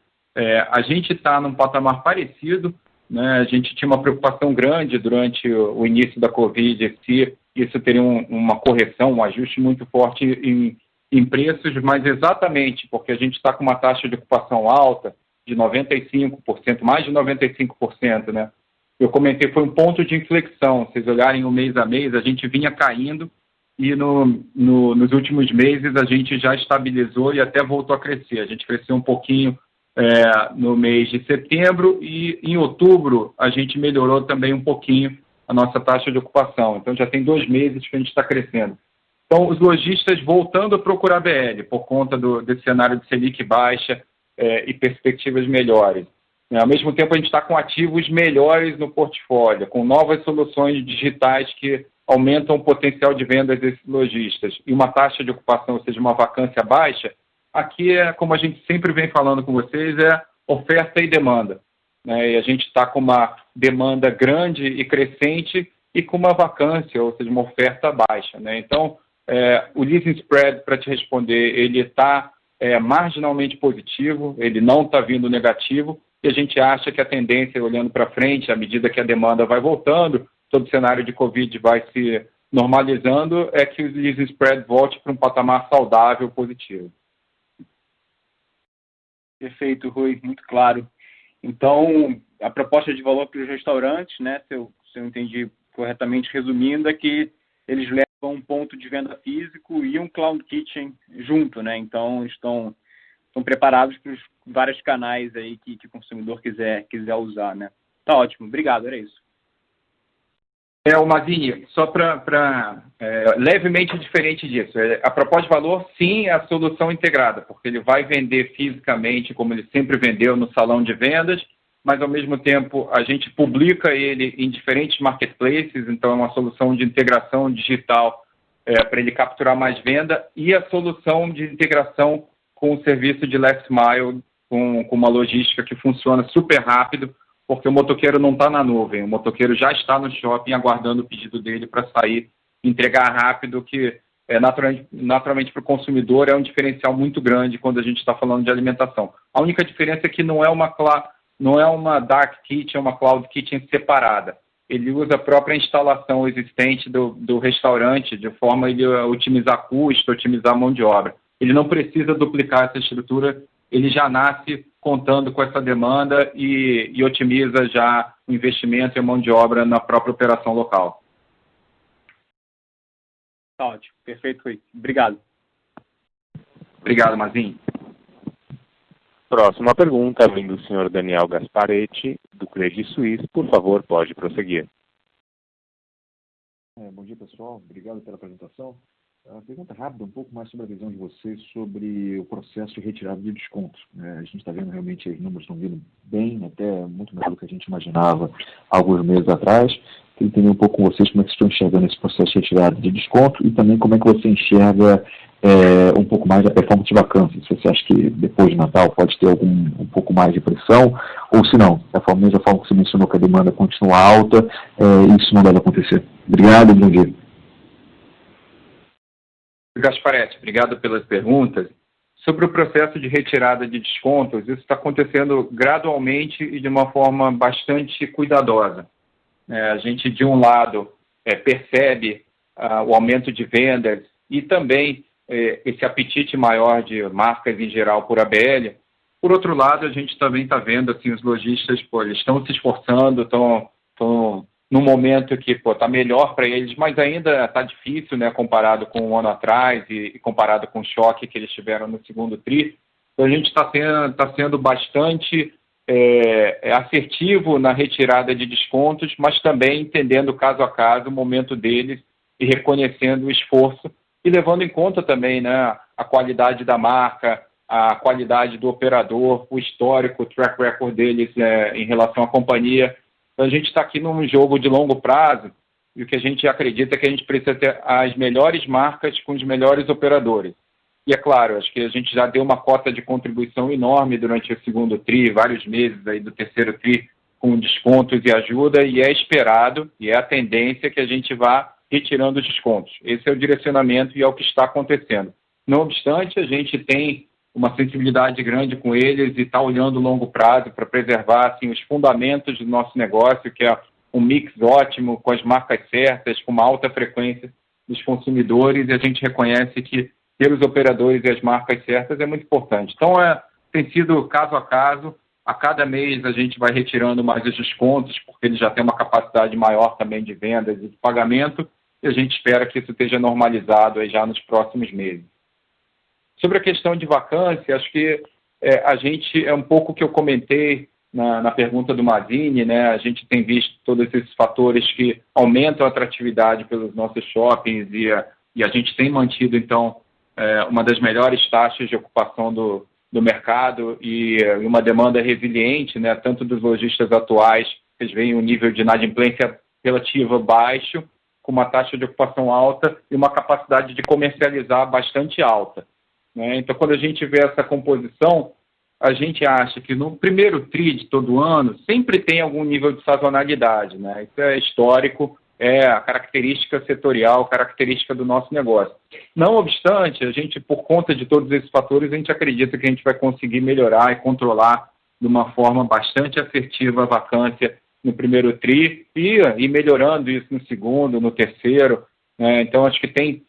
A gente está num patamar parecido, né? A gente tinha uma preocupação grande durante o início da Covid, se isso teria uma correção, um ajuste muito forte em preços, mas exatamente porque a gente está com uma taxa de ocupação alta de 95%, mais de 95%, né? Eu comentei, foi um ponto de inflexão. Se vocês olharem o mês a mês, a gente vinha caindo e nos últimos meses a gente já estabilizou e até voltou a crescer. A gente cresceu um pouquinho no mês de setembro e em outubro a gente melhorou também um pouquinho a nossa taxa de ocupação. Então já tem 2 meses que a gente está crescendo. Então, os lojistas voltando a procurar BL por conta desse cenário de Selic baixa e perspectivas melhores. Ao mesmo tempo, a gente está com ativos melhores no portfólio, com novas soluções digitais que aumentam o potencial de vendas desses lojistas e uma taxa de ocupação, ou seja, uma vacância baixa. Aqui, como a gente sempre vem falando com vocês, é oferta e demanda, né? E a gente está com uma demanda grande e crescente e com uma vacância, ou seja, uma oferta baixa, né? Então, o leasing spread, para te responder, ele está marginalmente positivo, ele não está vindo negativo, e a gente acha que a tendência, olhando para frente, à medida que a demanda vai voltando, todo o cenário de Covid vai se normalizando, é que o leasing spread volte para um patamar saudável, positivo. Perfeito, Rui, muito claro. Então, a proposta de valor para os restaurantes, né, se eu entendi corretamente, resumindo, é que eles levam um ponto de venda físico e um cloud kitchen junto, né? Então, estão preparados para os vários canais aí que o consumidor quiser usar, né? Tá ótimo, obrigado, era isso. Mazinho, só para levemente diferente disso. A proposta de valor, sim, é a solução integrada, porque ele vai vender fisicamente, como ele sempre vendeu no salão de vendas, mas, ao mesmo tempo, a gente publica ele em diferentes marketplaces, então é uma solução de integração digital para ele capturar mais venda, e a solução de integração com o serviço de last mile, com uma logística que funciona super rápido, porque o motoqueiro não está na nuvem, o motoqueiro já está no shopping aguardando o pedido dele para sair, entregar rápido, que naturalmente para o consumidor é um diferencial muito grande quando a gente está falando de alimentação. A única diferença é que não é uma dark kitchen, é uma cloud kitchen separada. Ele usa a própria instalação existente do restaurante, de forma a ele otimizar custo, otimizar mão de obra. Ele não precisa duplicar essa estrutura, ele já nasce contando com essa demanda e otimiza já o investimento e a mão de obra na própria operação local. Tá ótimo, perfeito, Rui. Obrigado. Obrigado, Mazin. Próxima pergunta vem do senhor Daniel Gasparetti, do Credit Suisse. Por favor, pode prosseguir. Bom dia, pessoal. Obrigado pela apresentação. Pergunta rápida, um pouco mais sobre a visão de vocês sobre o processo de retirada de descontos. A gente está vendo realmente os números estão vindo bem, até muito melhor do que a gente imaginava alguns meses atrás. Queria entender um pouco com vocês como é que vocês estão enxergando esse processo de retirada de desconto e também como é que você enxerga um pouco mais a performance de vacância. Se você acha que depois de Natal pode ter um pouco mais de pressão, ou se não, da mesma forma que você mencionou que a demanda continua alta, isso não deve acontecer. Obrigado e bom dia. Gasparetti, obrigado pelas perguntas. Sobre o processo de retirada de descontos, isso está acontecendo gradualmente e de uma forma bastante cuidadosa. A gente, de um lado, percebe o aumento de vendas e também esse apetite maior de marcas em geral por ABL. Por outro lado, a gente também está vendo assim, os lojistas, eles estão se esforçando, estão num momento que está melhor para eles, mas ainda está difícil, né, comparado com um ano atrás e comparado com o choque que eles tiveram no segundo tri. Então, a gente está sendo bastante assertivo na retirada de descontos, mas também entendendo caso a caso o momento deles e reconhecendo o esforço e levando em conta também, né, a qualidade da marca, a qualidade do operador, o histórico, o track record deles em relação à companhia. Então, a gente está aqui num jogo de longo prazo e o que a gente acredita é que a gente precisa ter as melhores marcas com os melhores operadores. E é claro, acho que a gente já deu uma cota de contribuição enorme durante o segundo tri, vários meses aí do terceiro tri, com descontos e ajuda, e é esperado, e é a tendência que a gente vá retirando os descontos. Esse é o direcionamento e é o que está acontecendo. Não obstante, a gente tem uma sensibilidade grande com eles e está olhando longo prazo para preservar assim, os fundamentos do nosso negócio, que é um mix ótimo, com as marcas certas, com uma alta frequência dos consumidores, e a gente reconhece que ter os operadores e as marcas certas é muito importante. Então, tem sido caso a caso, a cada mês a gente vai retirando mais os descontos, porque eles já têm uma capacidade maior também de vendas e de pagamento, e a gente espera que isso esteja normalizado aí já nos próximos meses. Sobre a questão de vacância, acho que a gente, é um pouco o que eu comentei na pergunta do Mazini, né? A gente tem visto todos esses fatores que aumentam a atratividade pelos nossos shoppings e a gente tem mantido, então, uma das melhores taxas de ocupação do mercado e uma demanda resiliente, né? Tanto dos lojistas atuais, eles veem um nível de inadimplência relativa baixo, com uma taxa de ocupação alta e uma capacidade de comercializar bastante alta. Então, quando a gente vê essa composição, a gente acha que no primeiro tri de todo ano sempre tem algum nível de sazonalidade, né? Isso é histórico, é a característica setorial, característica do nosso negócio. Não obstante, a gente, por conta de todos esses fatores, a gente acredita que a gente vai conseguir melhorar e controlar de uma forma bastante assertiva a vacância no primeiro tri e melhorando isso no segundo, no terceiro. Então, acho que tem,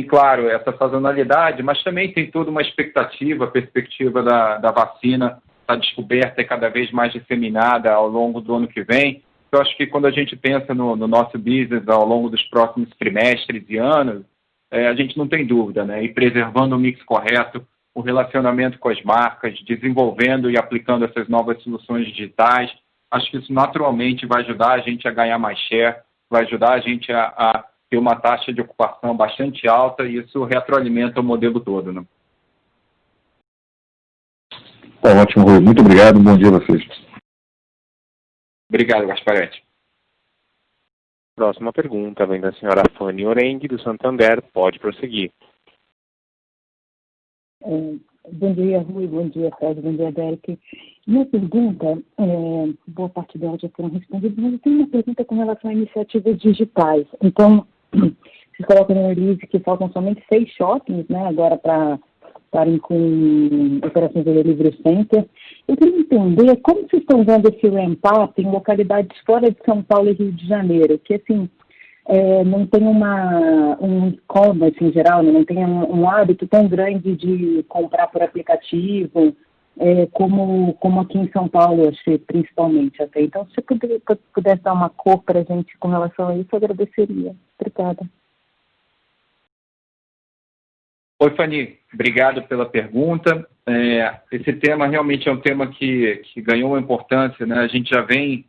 claro, essa sazonalidade, mas também tem toda uma expectativa, a perspectiva da vacina está descoberta e cada vez mais disseminada ao longo do ano que vem. Então, acho que quando a gente pensa no nosso business ao longo dos próximos trimestres e anos, a gente não tem dúvida, né? E preservando o mix correto, o relacionamento com as marcas, desenvolvendo e aplicando essas novas soluções digitais, acho que isso naturalmente vai ajudar a gente a ganhar mais share, vai ajudar a gente a ter uma taxa de ocupação bastante alta e isso retroalimenta o modelo todo, né? Tá ótimo, Rui. Muito obrigado. Bom dia a vocês. Obrigado, Gasparetti. Próxima pergunta vem da senhora Fanny Orengue, do Santander. Pode prosseguir. Bom dia, Rui. Bom dia, Fred. Bom dia, Derek. Minha pergunta, boa parte delas já foram respondidas, mas eu tenho uma pergunta com relação a iniciativas digitais. Então, vocês colocam no release que faltam somente 6 shoppings, né, agora para estarem com operações de delivery center. Eu queria entender como vocês estão vendo esse ramp-up em localidades fora de São Paulo e Rio de Janeiro, que assim, não tem um e-commerce em geral, né? Não tem um hábito tão grande de comprar por aplicativo, como aqui em São Paulo, achei, principalmente até. Então, se você pudesse dar uma cor para a gente com relação a isso, eu agradeceria. Obrigada. Oi, Fanny, obrigado pela pergunta. Esse tema realmente é um tema que ganhou uma importância, né? A gente já vem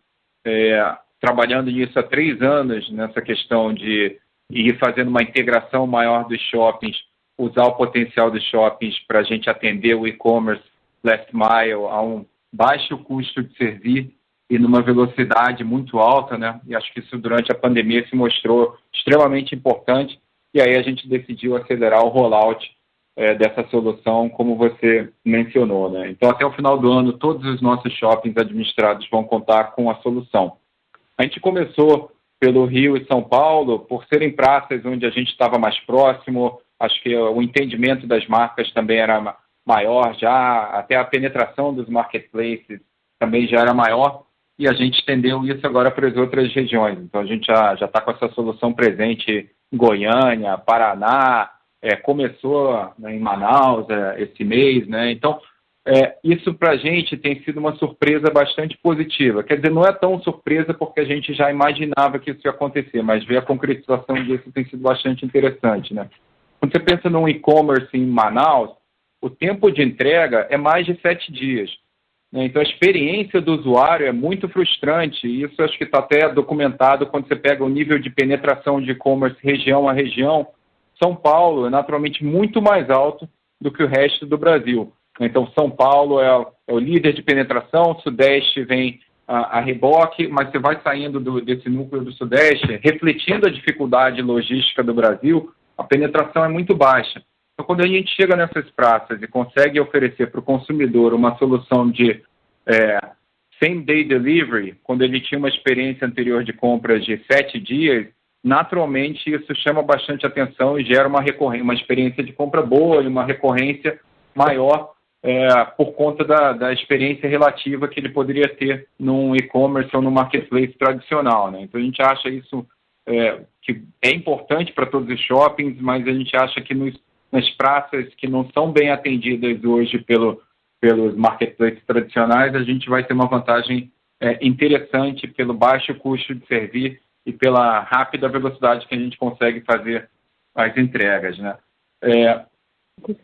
trabalhando nisso há 3 anos, nessa questão de ir fazendo uma integração maior dos shoppings, usar o potencial dos shoppings para a gente atender o e-commerce last mile a um baixo custo de servir e numa velocidade muito alta, né? E acho que isso durante a pandemia se mostrou extremamente importante. E aí a gente decidiu acelerar o rollout dessa solução, como você mencionou, né? Então, até o final do ano, todos os nossos shoppings administrados vão contar com a solução. A gente começou pelo Rio e São Paulo, por serem praças onde a gente estava mais próximo, acho que o entendimento das marcas também era maior já, até a penetração dos marketplaces também já era maior, e a gente estendeu isso agora para as outras regiões. Então, a gente já está com essa solução presente Goiânia, Paraná, começou em Manaus esse mês, né? Então, isso para a gente tem sido uma surpresa bastante positiva. Quer dizer, não é tão surpresa porque a gente já imaginava que isso ia acontecer, mas ver a concretização disso tem sido bastante interessante, né? Quando você pensa num e-commerce em Manaus, o tempo de entrega é mais de 7 dias. Então, a experiência do usuário é muito frustrante, e isso acho que está até documentado quando você pega o nível de penetração de e-commerce região a região. São Paulo é naturalmente muito mais alto do que o resto do Brasil. Então, São Paulo é o líder de penetração, o Sudeste vem a reboque, mas você vai saindo desse núcleo do Sudeste, refletindo a dificuldade logística do Brasil, a penetração é muito baixa. Então, quando a gente chega nessas praças e consegue oferecer para o consumidor uma solução de same-day delivery, quando ele tinha uma experiência anterior de compras de 7 dias, naturalmente isso chama bastante atenção e gera uma experiência de compra boa e uma recorrência maior por conta da experiência relativa que ele poderia ter num e-commerce ou num marketplace tradicional, né? Então, a gente acha isso que é importante para todos os shoppings, mas a gente acha que nas praças que não são bem atendidas hoje pelos marketplaces tradicionais, a gente vai ter uma vantagem interessante pelo baixo custo de servir e pela rápida velocidade que a gente consegue fazer as entregas, né?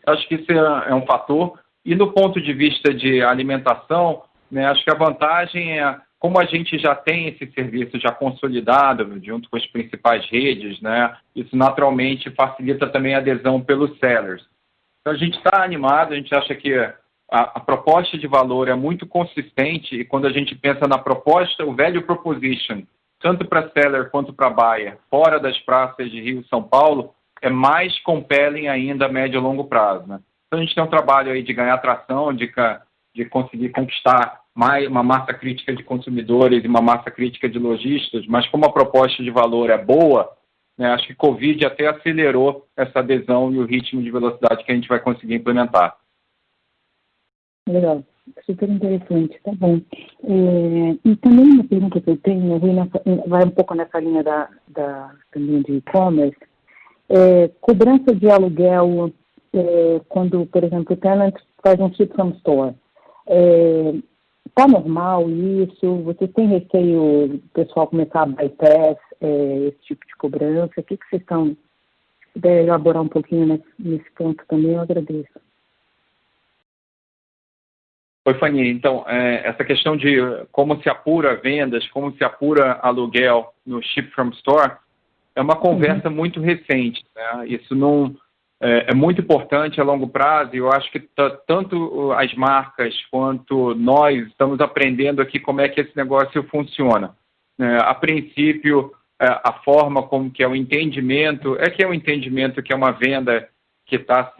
Acho que isso é um fator. E do ponto de vista de alimentação, né, acho que a vantagem como a gente já tem esse serviço já consolidado junto com as principais redes, né, isso naturalmente facilita também a adesão pelos sellers. Então, a gente está animado, a gente acha que a proposta de valor é muito consistente, e quando a gente pensa na proposta, o value proposition, tanto para seller quanto para buyer, fora das praças de Rio e São Paulo, é mais compelling ainda a médio e longo prazo, né? Então, a gente tem um trabalho aí de ganhar atração, de conseguir conquistar uma massa crítica de consumidores e uma massa crítica de lojistas, mas como a proposta de valor é boa, né, acho que Covid até acelerou essa adesão e o ritmo de velocidade que a gente vai conseguir implementar. Legal, super interessante, tá bom. E também uma pergunta que eu tenho, vai um pouco nessa linha também de e-commerce, cobrança de aluguel quando, por exemplo, o tenant faz um ship from store. Está normal isso? Você tem receio do pessoal começar a bypass esse tipo de cobrança? O que vocês estão... Se puder elaborar um pouquinho nesse ponto também, eu agradeço. Oi, Fanny. Então, essa questão de como se apura vendas, como se apura aluguel no Ship from Store, é uma conversa muito recente, né? Isso não é muito importante a longo prazo, e eu acho que tanto as marcas quanto nós estamos aprendendo aqui como é que esse negócio funciona. A princípio, a forma como que é o entendimento, que é um entendimento que é uma venda que está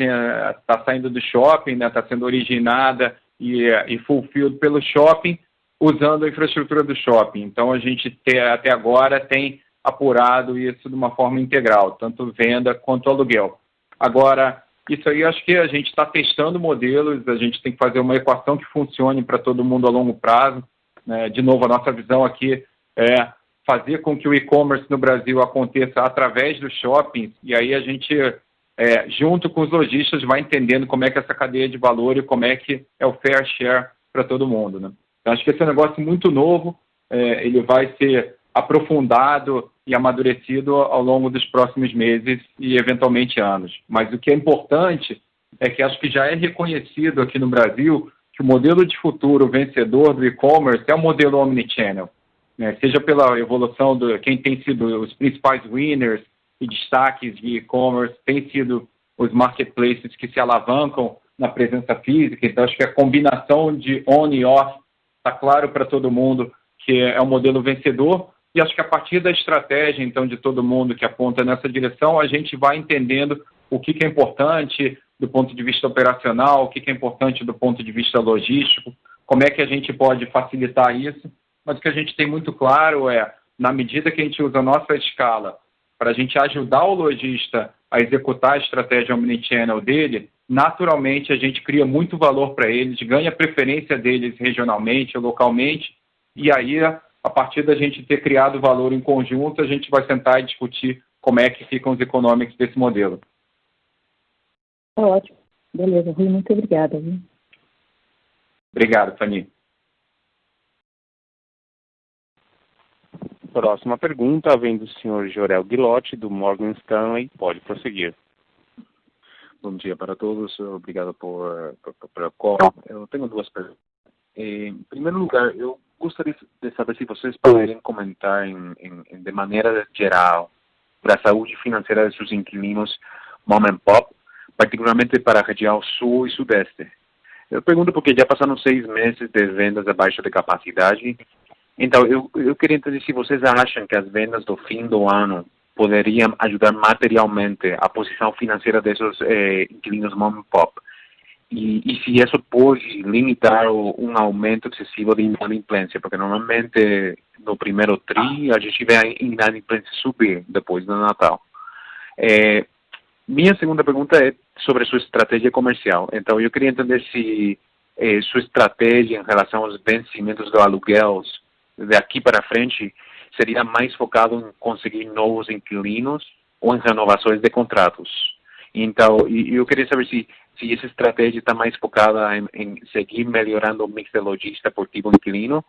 saindo do shopping, né? Está sendo originada e fulfilled pelo shopping, usando a infraestrutura do shopping. Então, a gente até agora tem apurado isso de uma forma integral, tanto venda quanto aluguel. Agora, isso aí acho que a gente está testando modelos, a gente tem que fazer uma equação que funcione para todo mundo a longo prazo, né? De novo, a nossa visão aqui é fazer com que o e-commerce no Brasil aconteça através dos shoppings, e aí a gente junto com os lojistas, vai entendendo como é que é essa cadeia de valor e como é que é o fair share para todo mundo, né? Então, acho que esse é um negócio muito novo, ele vai ser aprofundado e amadurecido ao longo dos próximos meses e, eventualmente, anos. Mas o que é importante é que acho que já é reconhecido aqui no Brasil que o modelo de futuro vencedor do e-commerce é o modelo omnichannel, né? Seja pela evolução de quem tem sido os principais winners e destaques de e-commerce, tem sido os marketplaces que se alavancam na presença física. Então, acho que a combinação de on e off está claro para todo mundo que é um modelo vencedor. E acho que a partir da estratégia, então, de todo mundo que aponta nessa direção, a gente vai entendendo o que é importante do ponto de vista operacional, o que é importante do ponto de vista logístico, como é que a gente pode facilitar isso. Mas o que a gente tem muito claro é, na medida que a gente usa a nossa escala para a gente ajudar o lojista a executar a estratégia omnichannel dele, naturalmente a gente cria muito valor para eles, ganha a preferência deles regionalmente ou localmente, e aí, a partir da gente ter criado valor em conjunto, a gente vai sentar e discutir como é que ficam os economics desse modelo. Ótimo. Beleza, Rui, muito obrigada. Viu? Obrigado, Fanny. Próxima pergunta vem do senhor Jorel Guilotti, do Morgan Stanley. Pode prosseguir. Bom dia para todos. Obrigado por a call. Eu tenho duas perguntas. Em primeiro lugar, eu gostaria de saber se vocês poderiam comentar de maneira geral para a saúde financeira de seus inquilinos mom and pop, particularmente para a região sul e sudeste. Eu pergunto porque já passaram 6 meses de vendas abaixo de capacidade. Então, eu queria entender se vocês acham que as vendas do fim do ano poderiam ajudar materialmente a posição financeira desses inquilinos mom and pop. E se isso pode limitar um aumento excessivo de inadimplência, porque normalmente no primeiro tri a gente vê a inadimplência subir depois do Natal. Minha segunda pergunta é sobre sua estratégia comercial. Então, eu queria entender se sua estratégia em relação aos vencimentos do aluguel daqui para frente seria mais focado em conseguir novos inquilinos ou em renovações de contratos. Então, eu queria saber se essa estratégia está mais focada em seguir melhorando o mix de lojista por tipo de inquilino,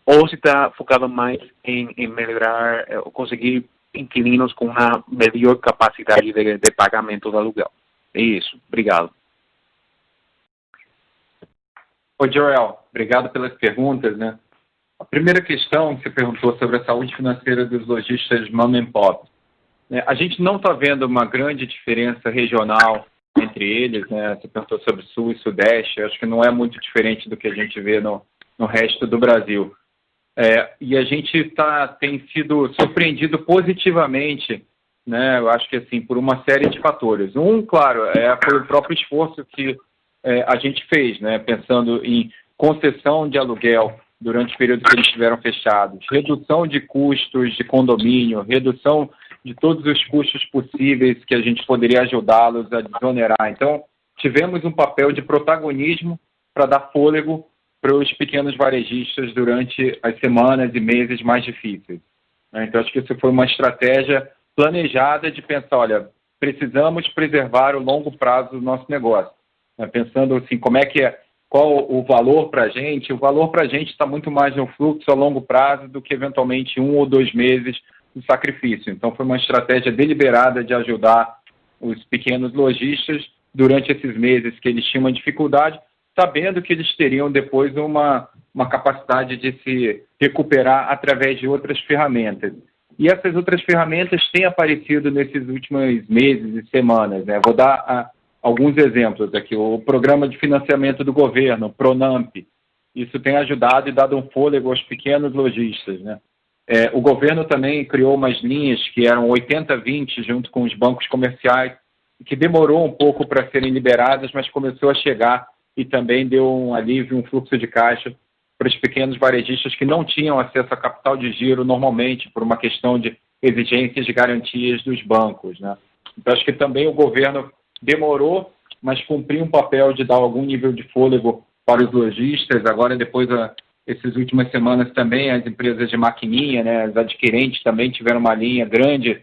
ou se está focado mais em melhorar, conseguir inquilinos com uma melhor capacidade de pagamento do aluguel. É isso. Obrigado. Oi, Joel. Obrigado pelas perguntas, né? A primeira questão que você perguntou sobre a saúde financeira dos lojistas mom and pop. A gente não está vendo uma grande diferença regional entre eles, né? Você perguntou sobre Sul e Sudeste, acho que não é muito diferente do que a gente vê no resto do Brasil. E a gente tem sido surpreendido positivamente, né? Eu acho que assim, por uma série de fatores. Claro, foi o próprio esforço que a gente fez, né? Pensando em concessão de aluguel durante o período que eles estiveram fechados, redução de custos de condomínio, redução de todos os custos possíveis que a gente poderia ajudá-los a desonerar. Então, tivemos um papel de protagonismo para dar fôlego para os pequenos varejistas durante as semanas e meses mais difíceis. Então, acho que isso foi uma estratégia planejada de pensar, olha, precisamos preservar o longo prazo do nosso negócio. Pensando assim, qual o valor para a gente? O valor para a gente está muito mais no fluxo a longo prazo do que, eventualmente, 1 ou 2 meses de sacrifício. Então, foi uma estratégia deliberada de ajudar os pequenos lojistas durante esses meses que eles tinham uma dificuldade, sabendo que eles teriam depois uma capacidade de se recuperar através de outras ferramentas. E essas outras ferramentas têm aparecido nesses últimos meses e semanas, né? Vou dar alguns exemplos aqui. O programa de financiamento do governo, Pronamp, isso tem ajudado e dado um fôlego aos pequenos lojistas, né? O governo também criou umas linhas que eram 80-20 junto com os bancos comerciais, que demorou um pouco para serem liberadas, mas começou a chegar e também deu um alívio, um fluxo de caixa para os pequenos varejistas que não tinham acesso a capital de giro normalmente, por uma questão de exigências de garantias dos bancos, né? Então, acho que também o governo demorou, mas cumpriu um papel de dar algum nível de fôlego para os lojistas. Agora, depois, essas últimas semanas também, as empresas de maquininha, né, as adquirentes também tiveram uma linha grande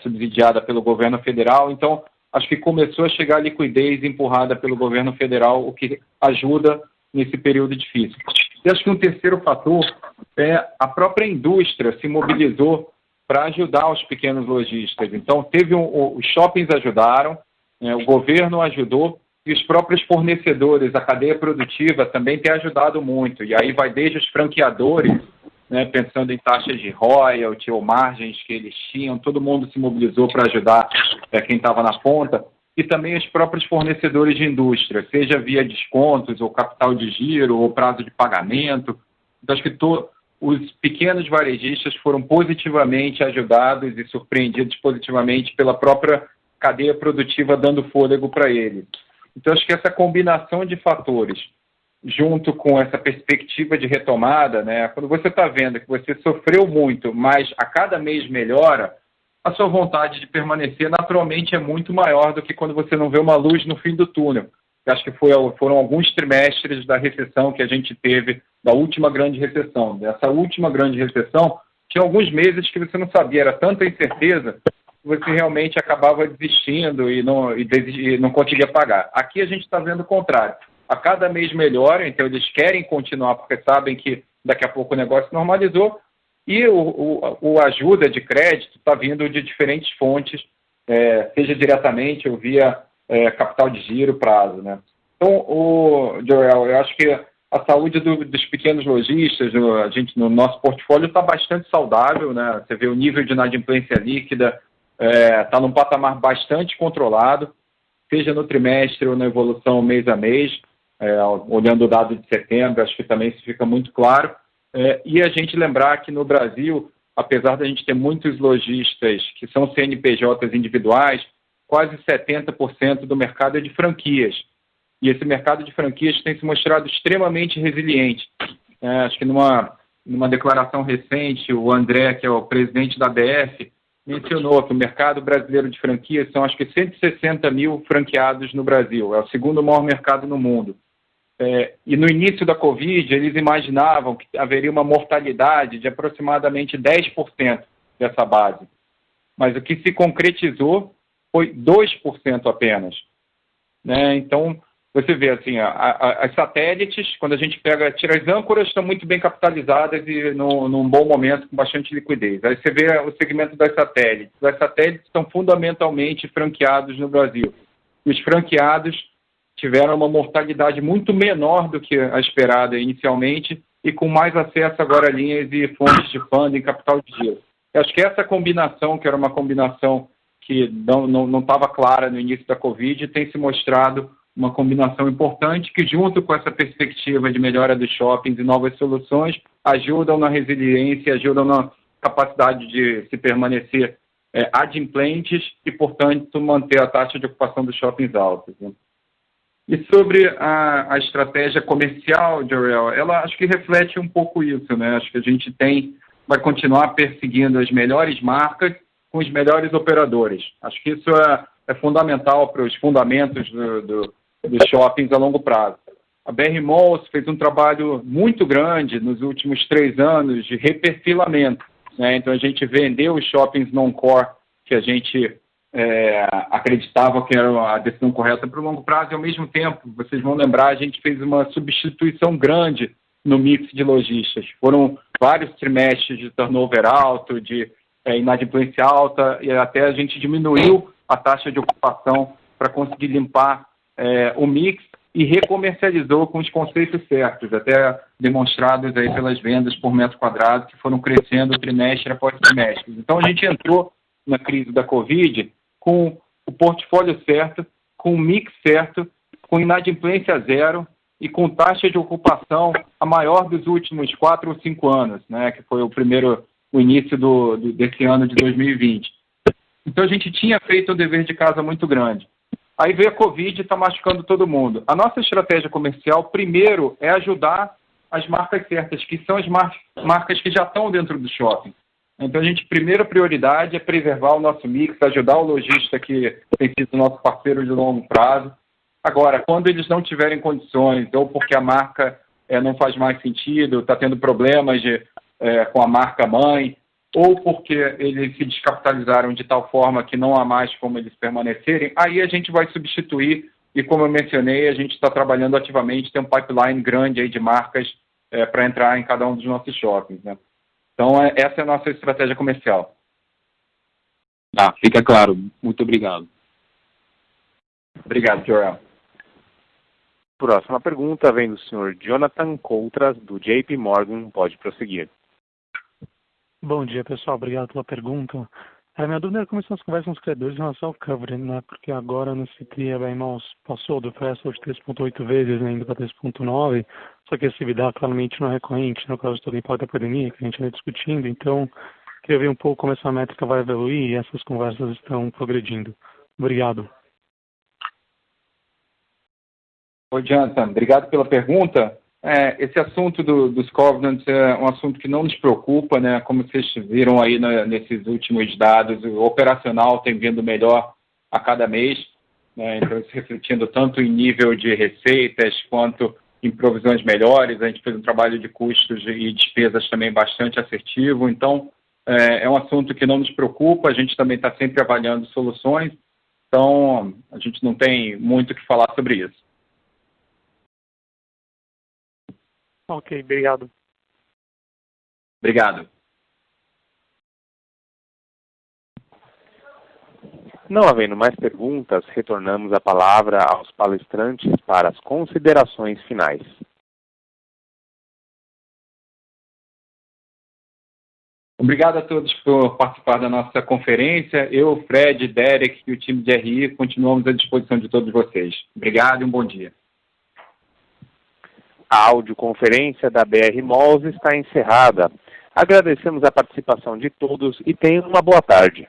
subsidiada pelo governo federal. Então, acho que começou a chegar a liquidez empurrada pelo governo federal, o que ajuda nesse período difícil. E acho que um terceiro fator é a própria indústria se mobilizou para ajudar os pequenos lojistas. Então, os shoppings ajudaram, o governo ajudou, e os próprios fornecedores, a cadeia produtiva também tem ajudado muito. E aí vai desde os franqueadores, né, pensando em taxas de royalty ou margens que eles tinham, todo mundo se mobilizou para ajudar quem estava na ponta, e também os próprios fornecedores de indústria, seja via descontos, ou capital de giro, ou prazo de pagamento. Então, acho que os pequenos varejistas foram positivamente ajudados e surpreendidos positivamente pela própria cadeia produtiva dando fôlego para eles. Então, acho que essa combinação de fatores, junto com essa perspectiva de retomada, né, quando você está vendo que você sofreu muito, mas a cada mês melhora, a sua vontade de permanecer naturalmente é muito maior do que quando você não vê uma luz no fim do túnel. Eu acho que foram alguns trimestres da recessão que a gente teve, da última grande recessão. Dessa última grande recessão, tinha alguns meses que você não sabia, era tanta incerteza que você realmente acabava desistindo e não conseguia pagar. Aqui a gente está vendo o contrário. A cada mês melhora, então eles querem continuar porque sabem que daqui a pouco o negócio normalizou, e o ajuda de crédito está vindo de diferentes fontes, seja diretamente ou via capital de giro, prazo, né? Então, Joel, eu acho que a saúde dos pequenos lojistas, no nosso portfólio está bastante saudável, né? Você vê o nível de inadimplência líquida, está num patamar bastante controlado, seja no trimestre ou na evolução mês a mês, olhando o dado de setembro, acho que também isso fica muito claro. E a gente lembrar que no Brasil, apesar da gente ter muitos lojistas que são CNPJs individuais, quase 70% do mercado é de franquias. E esse mercado de franquias tem se mostrado extremamente resiliente. Acho que numa declaração recente, o André, que é o presidente da BF, mencionou que o mercado brasileiro de franquias são, acho que, 160 mil franqueados no Brasil. É o segundo maior mercado no mundo. E no início da Covid, eles imaginavam que haveria uma mortalidade de aproximadamente 10% dessa base. Mas o que se concretizou foi 2% apenas. Né? Então, você vê assim, as satélites, quando a gente tira as âncoras, estão muito bem capitalizadas e num bom momento, com bastante liquidez. Aí você vê o segmento das satélites. As satélites estão fundamentalmente franqueados no Brasil. Os franqueados tiveram uma mortalidade muito menor do que a esperada inicialmente e com mais acesso agora a linhas e fontes de funding, capital de giro. Eu acho que essa combinação, que era uma combinação que não estava clara no início da Covid, tem se mostrado uma combinação importante que, junto com essa perspectiva de melhora dos shoppings e novas soluções, ajudam na resiliência, ajudam na capacidade de se permanecer adimplentes e, portanto, manter a taxa de ocupação dos shoppings altos. Né? E sobre a estratégia comercial, Jorel, ela acho que reflete um pouco isso, né? Acho que a gente vai continuar perseguindo as melhores marcas com os melhores operadores. Acho que isso é fundamental para os fundamentos dos shoppings a longo prazo. A BR Malls fez um trabalho muito grande nos últimos 3 anos de reperfilamento, né? Então a gente vendeu os shoppings non-core que a gente acreditava que era a decisão correta para o longo prazo, e ao mesmo tempo, vocês vão lembrar, a gente fez uma substituição grande no mix de lojistas. Foram vários trimestres de turnover alto, de inadimplência alta, e até a gente diminuiu a taxa de ocupação para conseguir limpar o mix e recomercializou com os conceitos certos, até demonstrados aí pelas vendas por metro quadrado, que foram crescendo trimestre após trimestre. Então, a gente entrou na crise da Covid com o portfólio certo, com o mix certo, com inadimplência zero e com taxa de ocupação a maior dos últimos 4 ou 5 anos, né, que foi o início desse ano de 2020. Então, a gente tinha feito um dever de casa muito grande. Aí veio a Covid e está machucando todo mundo. A nossa estratégia comercial, primeiro, é ajudar as marcas certas, que são as marcas que já estão dentro do shopping. Então, primeira prioridade é preservar o nosso mix, ajudar o lojista que tem sido nosso parceiro de longo prazo. Agora, quando eles não tiverem condições, ou porque a marca não faz mais sentido, está tendo problemas com a marca mãe, ou porque eles se descapitalizaram de tal forma que não há mais como eles permanecerem, aí a gente vai substituir, e como eu mencionei, a gente está trabalhando ativamente, tem um pipeline grande aí de marcas para entrar em cada um dos nossos shoppings, né? Então, essa é a nossa estratégia comercial. Tá, fica claro. Muito obrigado. Obrigado, Joel. Próxima pergunta vem do senhor Jonathan Coutras, do JP Morgan. Pode prosseguir. Bom dia, pessoal. Obrigado pela pergunta. A minha dúvida é como estão as conversas com os credores em relação ao coverage, né? Porque agora no CTI a BR passou do threshold de 3,8 vezes, né, indo para 3,9, só que esse EBITDA claramente não é recorrente, no caso de todo o impacto da pandemia, que a gente vai discutindo. Então, queria ver um pouco como essa métrica vai evoluir e essas conversas estão progredindo. Obrigado. Oi, Jonathan, obrigado pela pergunta. Esse assunto dos covenants é um assunto que não nos preocupa, né? Como vocês viram aí nesses últimos dados, o operacional tem vindo melhor a cada mês, né? Então, isso refletindo tanto em nível de receitas quanto em provisões melhores. A gente fez um trabalho de custos e despesas também bastante assertivo. Então, é um assunto que não nos preocupa, a gente também está sempre avaliando soluções, então a gente não tem muito o que falar sobre isso. Ok, obrigado. Obrigado. Não havendo mais perguntas, retornamos a palavra aos palestrantes para as considerações finais. Obrigado a todos por participar da nossa conferência. Eu, Fred, Derek e o time de RI continuamos à disposição de todos vocês. Obrigado e um bom dia. A audioconferência da BR Malls está encerrada. Agradecemos a participação de todos e tenham uma boa tarde.